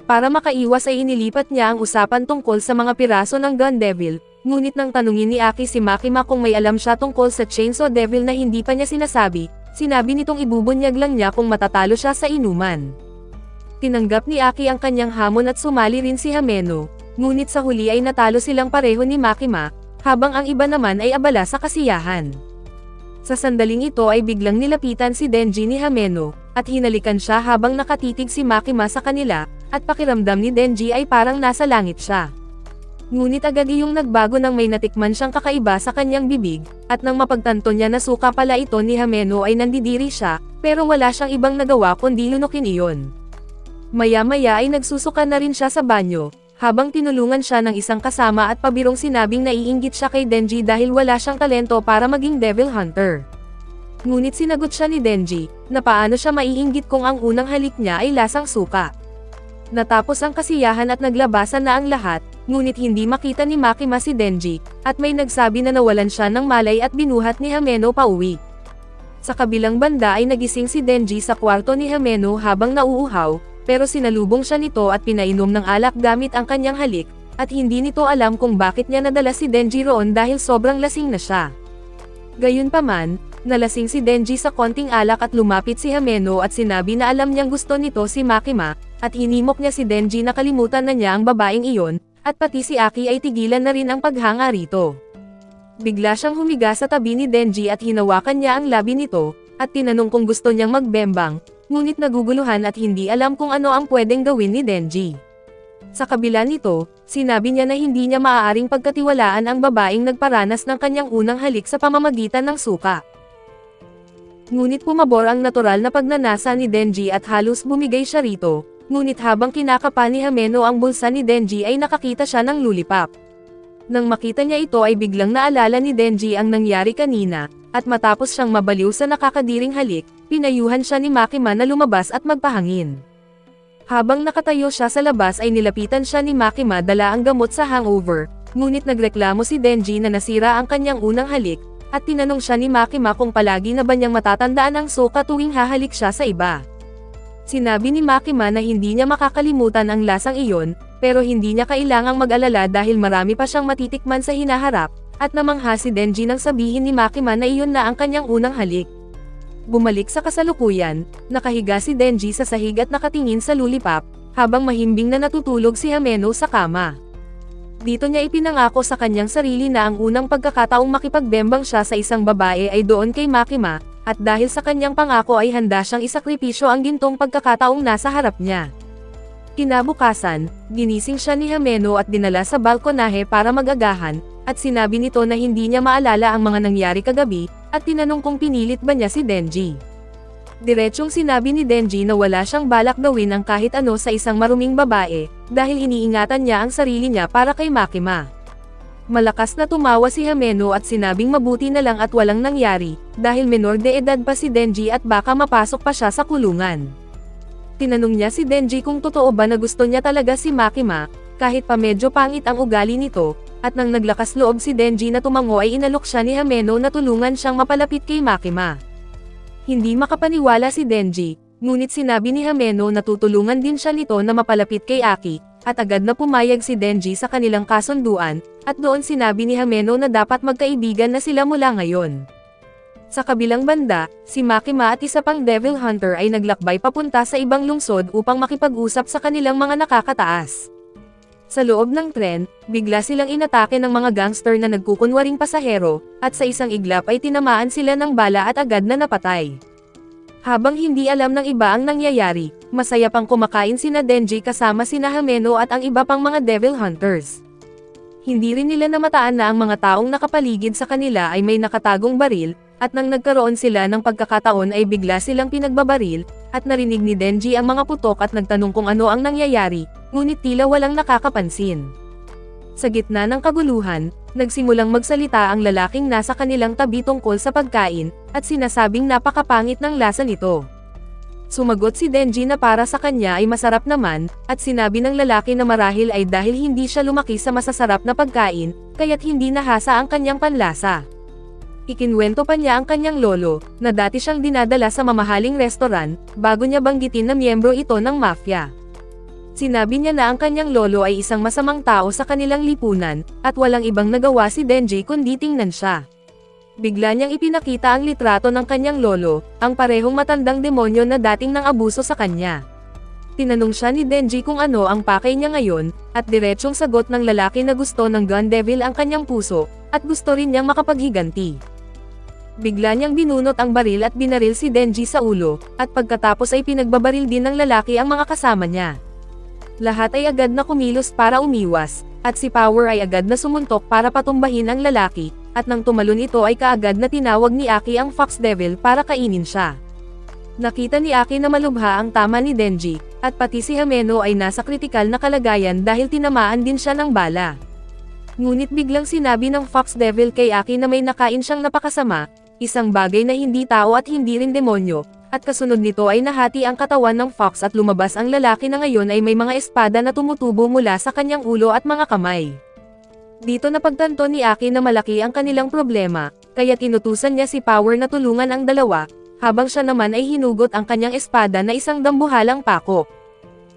Para makaiwas ay inilipat niya ang usapan tungkol sa mga piraso ng Gun Devil, ngunit nang tanungin ni Aki si Makima kung may alam siya tungkol sa Chainsaw Devil na hindi pa niya sinasabi, sinabi nitong ibubunyag lang niya kung matatalo siya sa inuman. Tinanggap ni Aki ang kanyang hamon at sumali rin si Hameno, ngunit sa huli ay natalo silang pareho ni Makima, habang ang iba naman ay abala sa kasiyahan. Sa sandaling ito ay biglang nilapitan si Denji ni Hameno, at hinalikan siya habang nakatitig si Makima sa kanila, at pakiramdam ni Denji ay parang nasa langit siya. Ngunit agad iyong nagbago nang may natikman siyang kakaiba sa kanyang bibig, at nang mapagtanto niya na suka pala ito ni Hameno ay nandidiri siya, pero wala siyang ibang nagawa kundi lunukin iyon. Maya-maya ay nagsusuka na rin siya sa banyo, habang tinulungan siya ng isang kasama at pabirong sinabing naiinggit siya kay Denji dahil wala siyang talento para maging Devil Hunter. Ngunit sinagot siya ni Denji, na paano siya maiinggit kung ang unang halik niya ay lasang suka. Natapos ang kasiyahan at naglabasan na ang lahat, ngunit hindi makita ni Makima si Denji, at may nagsabi na nawalan siya ng malay at binuhat ni Hameno pauwi. Sa kabilang banda ay nagising si Denji sa kwarto ni Himeno habang nauuhaw, pero sinalubong siya nito at pinainom ng alak gamit ang kanyang halik, at hindi nito alam kung bakit niya nadala si Denji roon dahil sobrang lasing na siya. Gayunpaman, nalasing si Denji sa konting alak at lumapit si Himeno at sinabi na alam niyang gusto nito si Makima, at hinimok niya si Denji na kalimutan na niya ang babaeng iyon, at pati si Aki ay tigilan na rin ang paghanga rito. Bigla siyang humiga sa tabi ni Denji at hinawakan niya ang labi nito, at tinanong kung gusto niyang magbembang, ngunit naguguluhan at hindi alam kung ano ang pwedeng gawin ni Denji. Sa kabila nito, sinabi niya na hindi niya maaaring pagkatiwalaan ang babaeng nagparanas ng kanyang unang halik sa pamamagitan ng suka. Ngunit pumabor ang natural na pagnanasa ni Denji at halos bumigay siya rito, ngunit habang kinakapa ni Himeno ang bulsa ni Denji ay nakakita siya ng lollipop. Nang makita niya ito ay biglang naalala ni Denji ang nangyari kanina, at matapos siyang mabaliw sa nakakadiring halik, pinayuhan siya ni Makima na lumabas at magpahangin. Habang nakatayo siya sa labas ay nilapitan siya ni Makima dala ang gamot sa hangover, ngunit nagreklamo si Denji na nasira ang kanyang unang halik, at tinanong siya ni Makima kung palagi na ba niyang matatandaan ang suka tuwing hahalik siya sa iba. Sinabi ni Makima na hindi niya makakalimutan ang lasang iyon, pero hindi niya kailangang mag-alala dahil marami pa siyang matitikman sa hinaharap, at namangha si Denji nang sabihin ni Makima na iyon na ang kanyang unang halik. Bumalik sa kasalukuyan, nakahiga si Denji sa sahig at nakatingin sa lollipop, habang mahimbing na natutulog si Himeno sa kama. Dito niya ipinangako sa kanyang sarili na ang unang pagkakataong makipagbembang siya sa isang babae ay doon kay Makima, at dahil sa kanyang pangako ay handa siyang isakripisyo ang gintong pagkakataong nasa harap niya. Kinabukasan, ginising siya ni Himeno at dinala sa balkonahe para mag-agahan, at sinabi nito na hindi niya maalala ang mga nangyari kagabi, at tinanong kung pinilit ba niya si Denji. Diretsyong sinabi ni Denji na wala siyang balak gawin ang kahit ano sa isang maruming babae, dahil iniingatan niya ang sarili niya para kay Makima. Malakas na tumawa si Himeno at sinabing mabuti na lang at walang nangyari, dahil menor de edad pa si Denji at baka mapasok pa siya sa kulungan. Tinanong niya si Denji kung totoo ba na gusto niya talaga si Makima, kahit pa medyo pangit ang ugali nito, at nang naglakas loob si Denji na tumango ay inalok siya ni Himeno na tulungan siyang mapalapit kay Makima. Hindi makapaniwala si Denji, ngunit sinabi ni Himeno na tutulungan din siya nito na mapalapit kay Aki, at agad na pumayag si Denji sa kanilang kasunduan, at doon sinabi ni Himeno na dapat magkaibigan na sila mula ngayon. Sa kabilang banda, si Makima at isa pang Devil Hunter ay naglakbay papunta sa ibang lungsod upang makipag-usap sa kanilang mga nakakataas. Sa loob ng tren, bigla silang inatake ng mga gangster na nagkukunwaring pasahero, at sa isang iglap ay tinamaan sila ng bala at agad na napatay. Habang hindi alam ng iba ang nangyayari, masaya pang kumakain sina Denji kasama sina Himeno at ang iba pang mga Devil Hunters. Hindi rin nila namataan na ang mga taong nakapaligid sa kanila ay may nakatagong baril, at nang nagkaroon sila ng pagkakataon ay bigla silang pinagbabaril, at narinig ni Denji ang mga putok at nagtanong kung ano ang nangyayari, ngunit tila walang nakakapansin. Sa gitna ng kaguluhan, nagsimulang magsalita ang lalaking nasa kanilang tabi tungkol sa pagkain, at sinasabing napakapangit ng lasa nito. Sumagot si Denji na para sa kanya ay masarap naman, at sinabi ng lalaki na marahil ay dahil hindi siya lumaki sa masasarap na pagkain, kaya't hindi nahasa ang kanyang panlasa. Ikinwento pa niya ang kanyang lolo, na dati siyang dinadala sa mamahaling restoran, bago niya banggitin na miyembro ito ng mafia. Sinabi niya na ang kanyang lolo ay isang masamang tao sa kanilang lipunan, at walang ibang nagawa si Denji kundi tingnan siya. Bigla niyang ipinakita ang litrato ng kanyang lolo, ang parehong matandang demonyo na dating nang abuso sa kanya. Tinanong siya ni Denji kung ano ang pakay niya ngayon, at diretsyong sagot ng lalaki na gusto ng Gun Devil ang kanyang puso, at gusto rin niyang makapaghiganti. Bigla niyang binunot ang baril at binaril si Denji sa ulo, at pagkatapos ay pinagbabaril din ng lalaki ang mga kasama niya. Lahat ay agad na kumilos para umiwas, at si Power ay agad na sumuntok para patumbahin ang lalaki, at nang tumalon ito ay kaagad na tinawag ni Aki ang Fox Devil para kainin siya. Nakita ni Aki na malubha ang tama ni Denji, at pati si Himeno ay nasa kritikal na kalagayan dahil tinamaan din siya ng bala. Ngunit biglang sinabi ng Fox Devil kay Aki na may nakain siyang napakasama, isang bagay na hindi tao at hindi rin demonyo, at kasunod nito ay nahati ang katawan ng Fox at lumabas ang lalaki na ngayon ay may mga espada na tumutubo mula sa kanyang ulo at mga kamay. Dito napagtanto ni Aki na malaki ang kanilang problema, kaya tinutusan niya si Power na tulungan ang dalawa, habang siya naman ay hinugot ang kanyang espada na isang dambuhalang pako.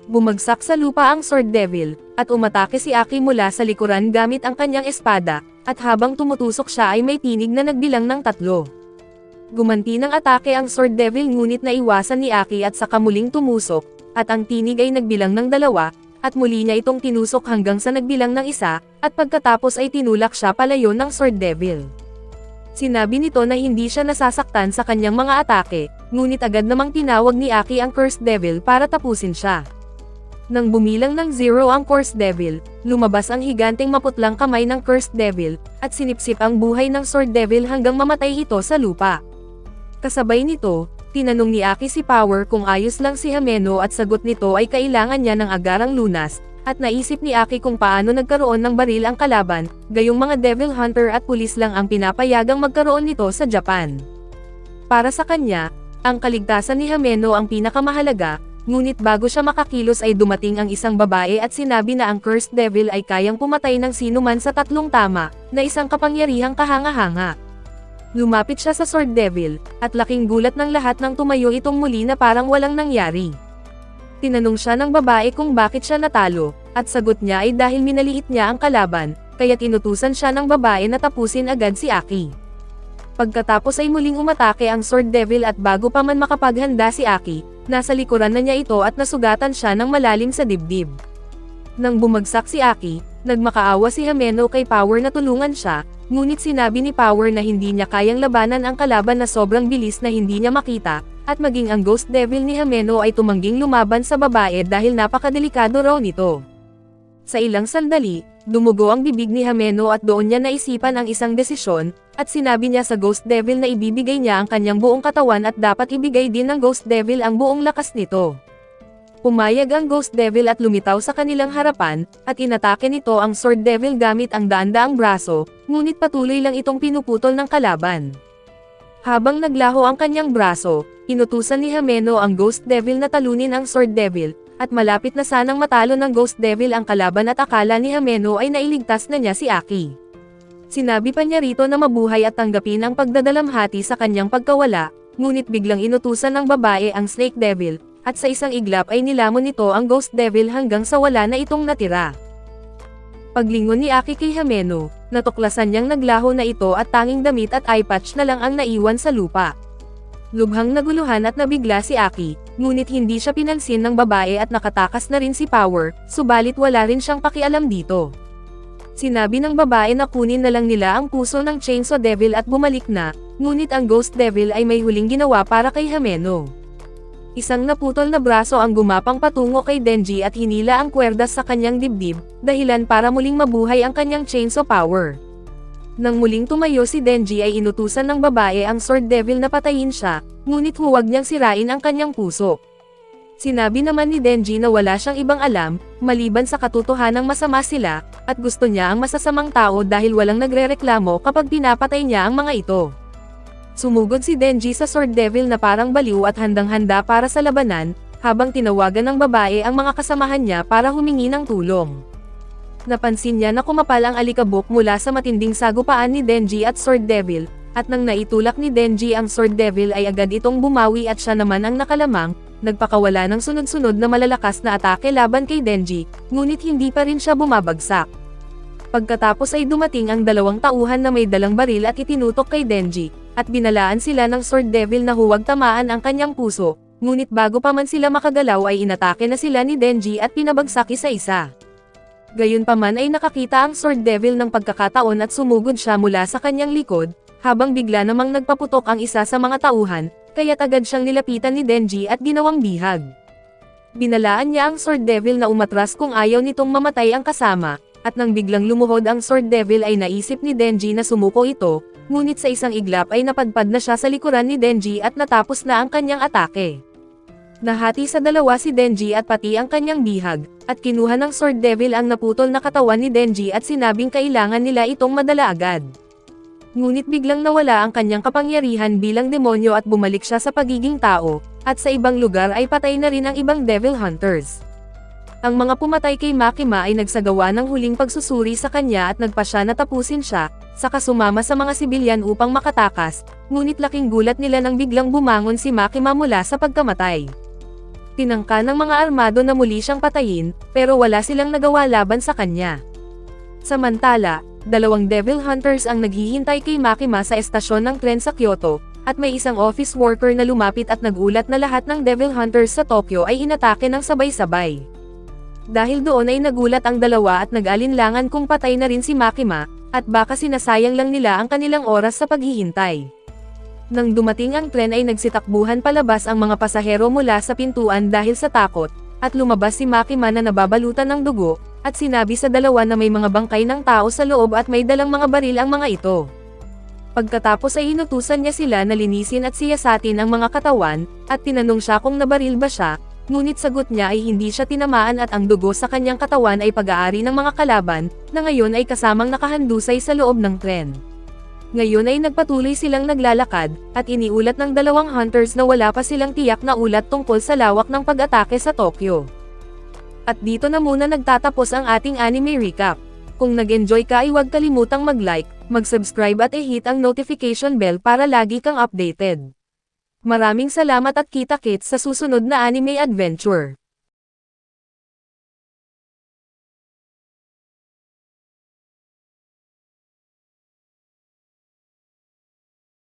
Bumagsak sa lupa ang Sword Devil, at umatake si Aki mula sa likuran gamit ang kanyang espada, at habang tumutusok siya ay may tinig na nagbilang ng 3. Gumanti ng atake ang Sword Devil ngunit naiwasan ni Aki at saka muling tumusok, at ang tinig ay nagbilang ng 2, at muli niya itong tinusok hanggang sa nagbilang ng 1, at pagkatapos ay tinulak siya palayo ng Sword Devil. Sinabi nito na hindi siya nasasaktan sa kanyang mga atake, ngunit agad namang tinawag ni Aki ang Cursed Devil para tapusin siya. Nang bumilang ng 0 ang Cursed Devil, lumabas ang higanteng maputlang kamay ng Cursed Devil, at sinipsip ang buhay ng Sword Devil hanggang mamatay ito sa lupa. Kasabay nito, tinanong ni Aki si Power kung ayos lang si Himeno at sagot nito ay kailangan niya ng agarang lunas, at naisip ni Aki kung paano nagkaroon ng baril ang kalaban, gayong mga Devil Hunter at pulis lang ang pinapayagang magkaroon nito sa Japan. Para sa kanya, ang kaligtasan ni Himeno ang pinakamahalaga, ngunit bago siya makakilos ay dumating ang isang babae at sinabi na ang Cursed Devil ay kayang pumatay ng sinuman sa 3 tama, na isang kapangyarihang kahanga-hanga. Lumapit siya sa Sword Devil, at laking gulat ng lahat nang tumayo itong muli na parang walang nangyari. Tinanong siya ng babae kung bakit siya natalo, at sagot niya ay dahil minaliit niya ang kalaban, kaya tinutusan siya ng babae na tapusin agad si Aki. Pagkatapos ay muling umatake ang Sword Devil at bago pa man makapaghanda si Aki, nasa likuran na niya ito at nasugatan siya ng malalim sa dibdib. Nang bumagsak si Aki, nagmakaawa si Himeno kay Power na tulungan siya, ngunit sinabi ni Power na hindi niya kayang labanan ang kalaban na sobrang bilis na hindi niya makita, at maging ang Ghost Devil ni Himeno ay tumangging lumaban sa babae dahil napakadelikado raw nito. Sa ilang sandali, dumugo ang bibig ni Himeno at doon niya naisipan ang isang desisyon, at sinabi niya sa Ghost Devil na ibibigay niya ang kanyang buong katawan at dapat ibigay din ng Ghost Devil ang buong lakas nito. Pumayag ang Ghost Devil at lumitaw sa kanilang harapan, at inatake nito ang Sword Devil gamit ang daan-daang braso, ngunit patuloy lang itong pinuputol ng kalaban. Habang naglaho ang kanyang braso, inutusan ni Himeno ang Ghost Devil na talunin ang Sword Devil, at malapit na sanang matalo ng Ghost Devil ang kalaban at akala ni Himeno ay nailigtas na niya si Aki. Sinabi pa niya rito na mabuhay at tanggapin ang pagdadalamhati sa kanyang pagkawala, ngunit biglang inutusan ng babae ang Snake Devil, at sa isang iglap ay nilamon nito ang Ghost Devil hanggang sa wala na itong natira. Paglingon ni Aki kay Himeno, natuklasan niyang naglaho na ito at tanging damit at eye patch na lang ang naiwan sa lupa. Lubhang naguluhan at nabigla si Aki, ngunit hindi siya pinansin ng babae at nakatakas na rin si Power, subalit wala rin siyang pakialam dito. Sinabi ng babae na kunin na lang nila ang puso ng Chainsaw Devil at bumalik na, ngunit ang Ghost Devil ay may huling ginawa para kay Himeno. Isang naputol na braso ang gumapang patungo kay Denji at hinila ang kwerdas sa kanyang dibdib, dahilan para muling mabuhay ang kanyang chainsaw power. Nang muling tumayo si Denji ay inutusan ng babae ang Sword Devil na patayin siya, ngunit huwag niyang sirain ang kanyang puso. Sinabi naman ni Denji na wala siyang ibang alam, maliban sa katotohanang masama sila, at gusto niya ang masasamang tao dahil walang nagrereklamo kapag pinapatay niya ang mga ito. Sumugod si Denji sa Sword Devil na parang baliw at handang-handa para sa labanan, habang tinawagan ng babae ang mga kasamahan niya para humingi ng tulong. Napansin niya na kumapal ang alikabok mula sa matinding sagupaan ni Denji at Sword Devil, at nang naitulak ni Denji ang Sword Devil ay agad itong bumawi at siya naman ang nakalamang, nagpakawala ng sunod-sunod na malalakas na atake laban kay Denji, ngunit hindi pa rin siya bumabagsak. Pagkatapos ay dumating ang dalawang tauhan na may dalang baril at itinutok kay Denji, at binalaan sila ng Sword Devil na huwag tamaan ang kanyang puso, ngunit bago pa man sila makagalaw ay inatake na sila ni Denji at pinabagsak isa-isa. Gayunpaman ay nakakita ang Sword Devil ng pagkakataon at sumugod siya mula sa kanyang likod, habang bigla namang nagpaputok ang isa sa mga tauhan, kaya't agad siyang nilapitan ni Denji at ginawang bihag. Binalaan niya ang Sword Devil na umatras kung ayaw nitong mamatay ang kasama, at nang biglang lumuhod ang Sword Devil ay naisip ni Denji na sumuko ito, ngunit sa isang iglap ay napadpad na siya sa likuran ni Denji at natapos na ang kanyang atake. Nahati sa dalawa si Denji at pati ang kanyang bihag, at kinuha ng Sword Devil ang naputol na katawan ni Denji at sinabing kailangan nila itong madala agad. Ngunit biglang nawala ang kanyang kapangyarihan bilang demonyo at bumalik siya sa pagiging tao, at sa ibang lugar ay patay na rin ang ibang Devil Hunters. Ang mga pumatay kay Makima ay nagsagawa ng huling pagsusuri sa kanya at nagpasya na tapusin siya, saka sumama sa mga sibilyan upang makatakas, ngunit laking gulat nila nang biglang bumangon si Makima mula sa pagkamatay. Tinangka ng mga armado na muli siyang patayin, pero wala silang nagawa laban sa kanya. Samantala, 2 Devil Hunters ang naghihintay kay Makima sa estasyon ng tren sa Kyoto, at may isang office worker na lumapit at nagulat na lahat ng Devil Hunters sa Tokyo ay inatake ng sabay-sabay. Dahil doon ay nagulat ang dalawa at nag-alinlangan kung patay na rin si Makima, at baka sinasayang lang nila ang kanilang oras sa paghihintay. Nang dumating ang tren ay nagsitakbuhan palabas ang mga pasahero mula sa pintuan dahil sa takot, at lumabas si Makima na nababalutan ng dugo, at sinabi sa dalawa na may mga bangkay ng tao sa loob at may dalang mga baril ang mga ito. Pagkatapos ay inutusan niya sila na linisin at siyasatin ang mga katawan, at tinanong siya kung nabaril ba siya, ngunit sagot niya ay hindi siya tinamaan at ang dugo sa kanyang katawan ay pag-aari ng mga kalaban, na ngayon ay kasamang nakahandusay sa loob ng tren. Ngayon ay nagpatuloy silang naglalakad, at iniulat ng dalawang hunters na wala pa silang tiyak na ulat tungkol sa lawak ng pag-atake sa Tokyo. At dito na muna nagtatapos ang ating anime recap. Kung nag-enjoy ka ay huwag kalimutang mag-like, mag-subscribe at i-hit ang notification bell para lagi kang updated. Maraming salamat at kita-kits sa susunod na anime adventure.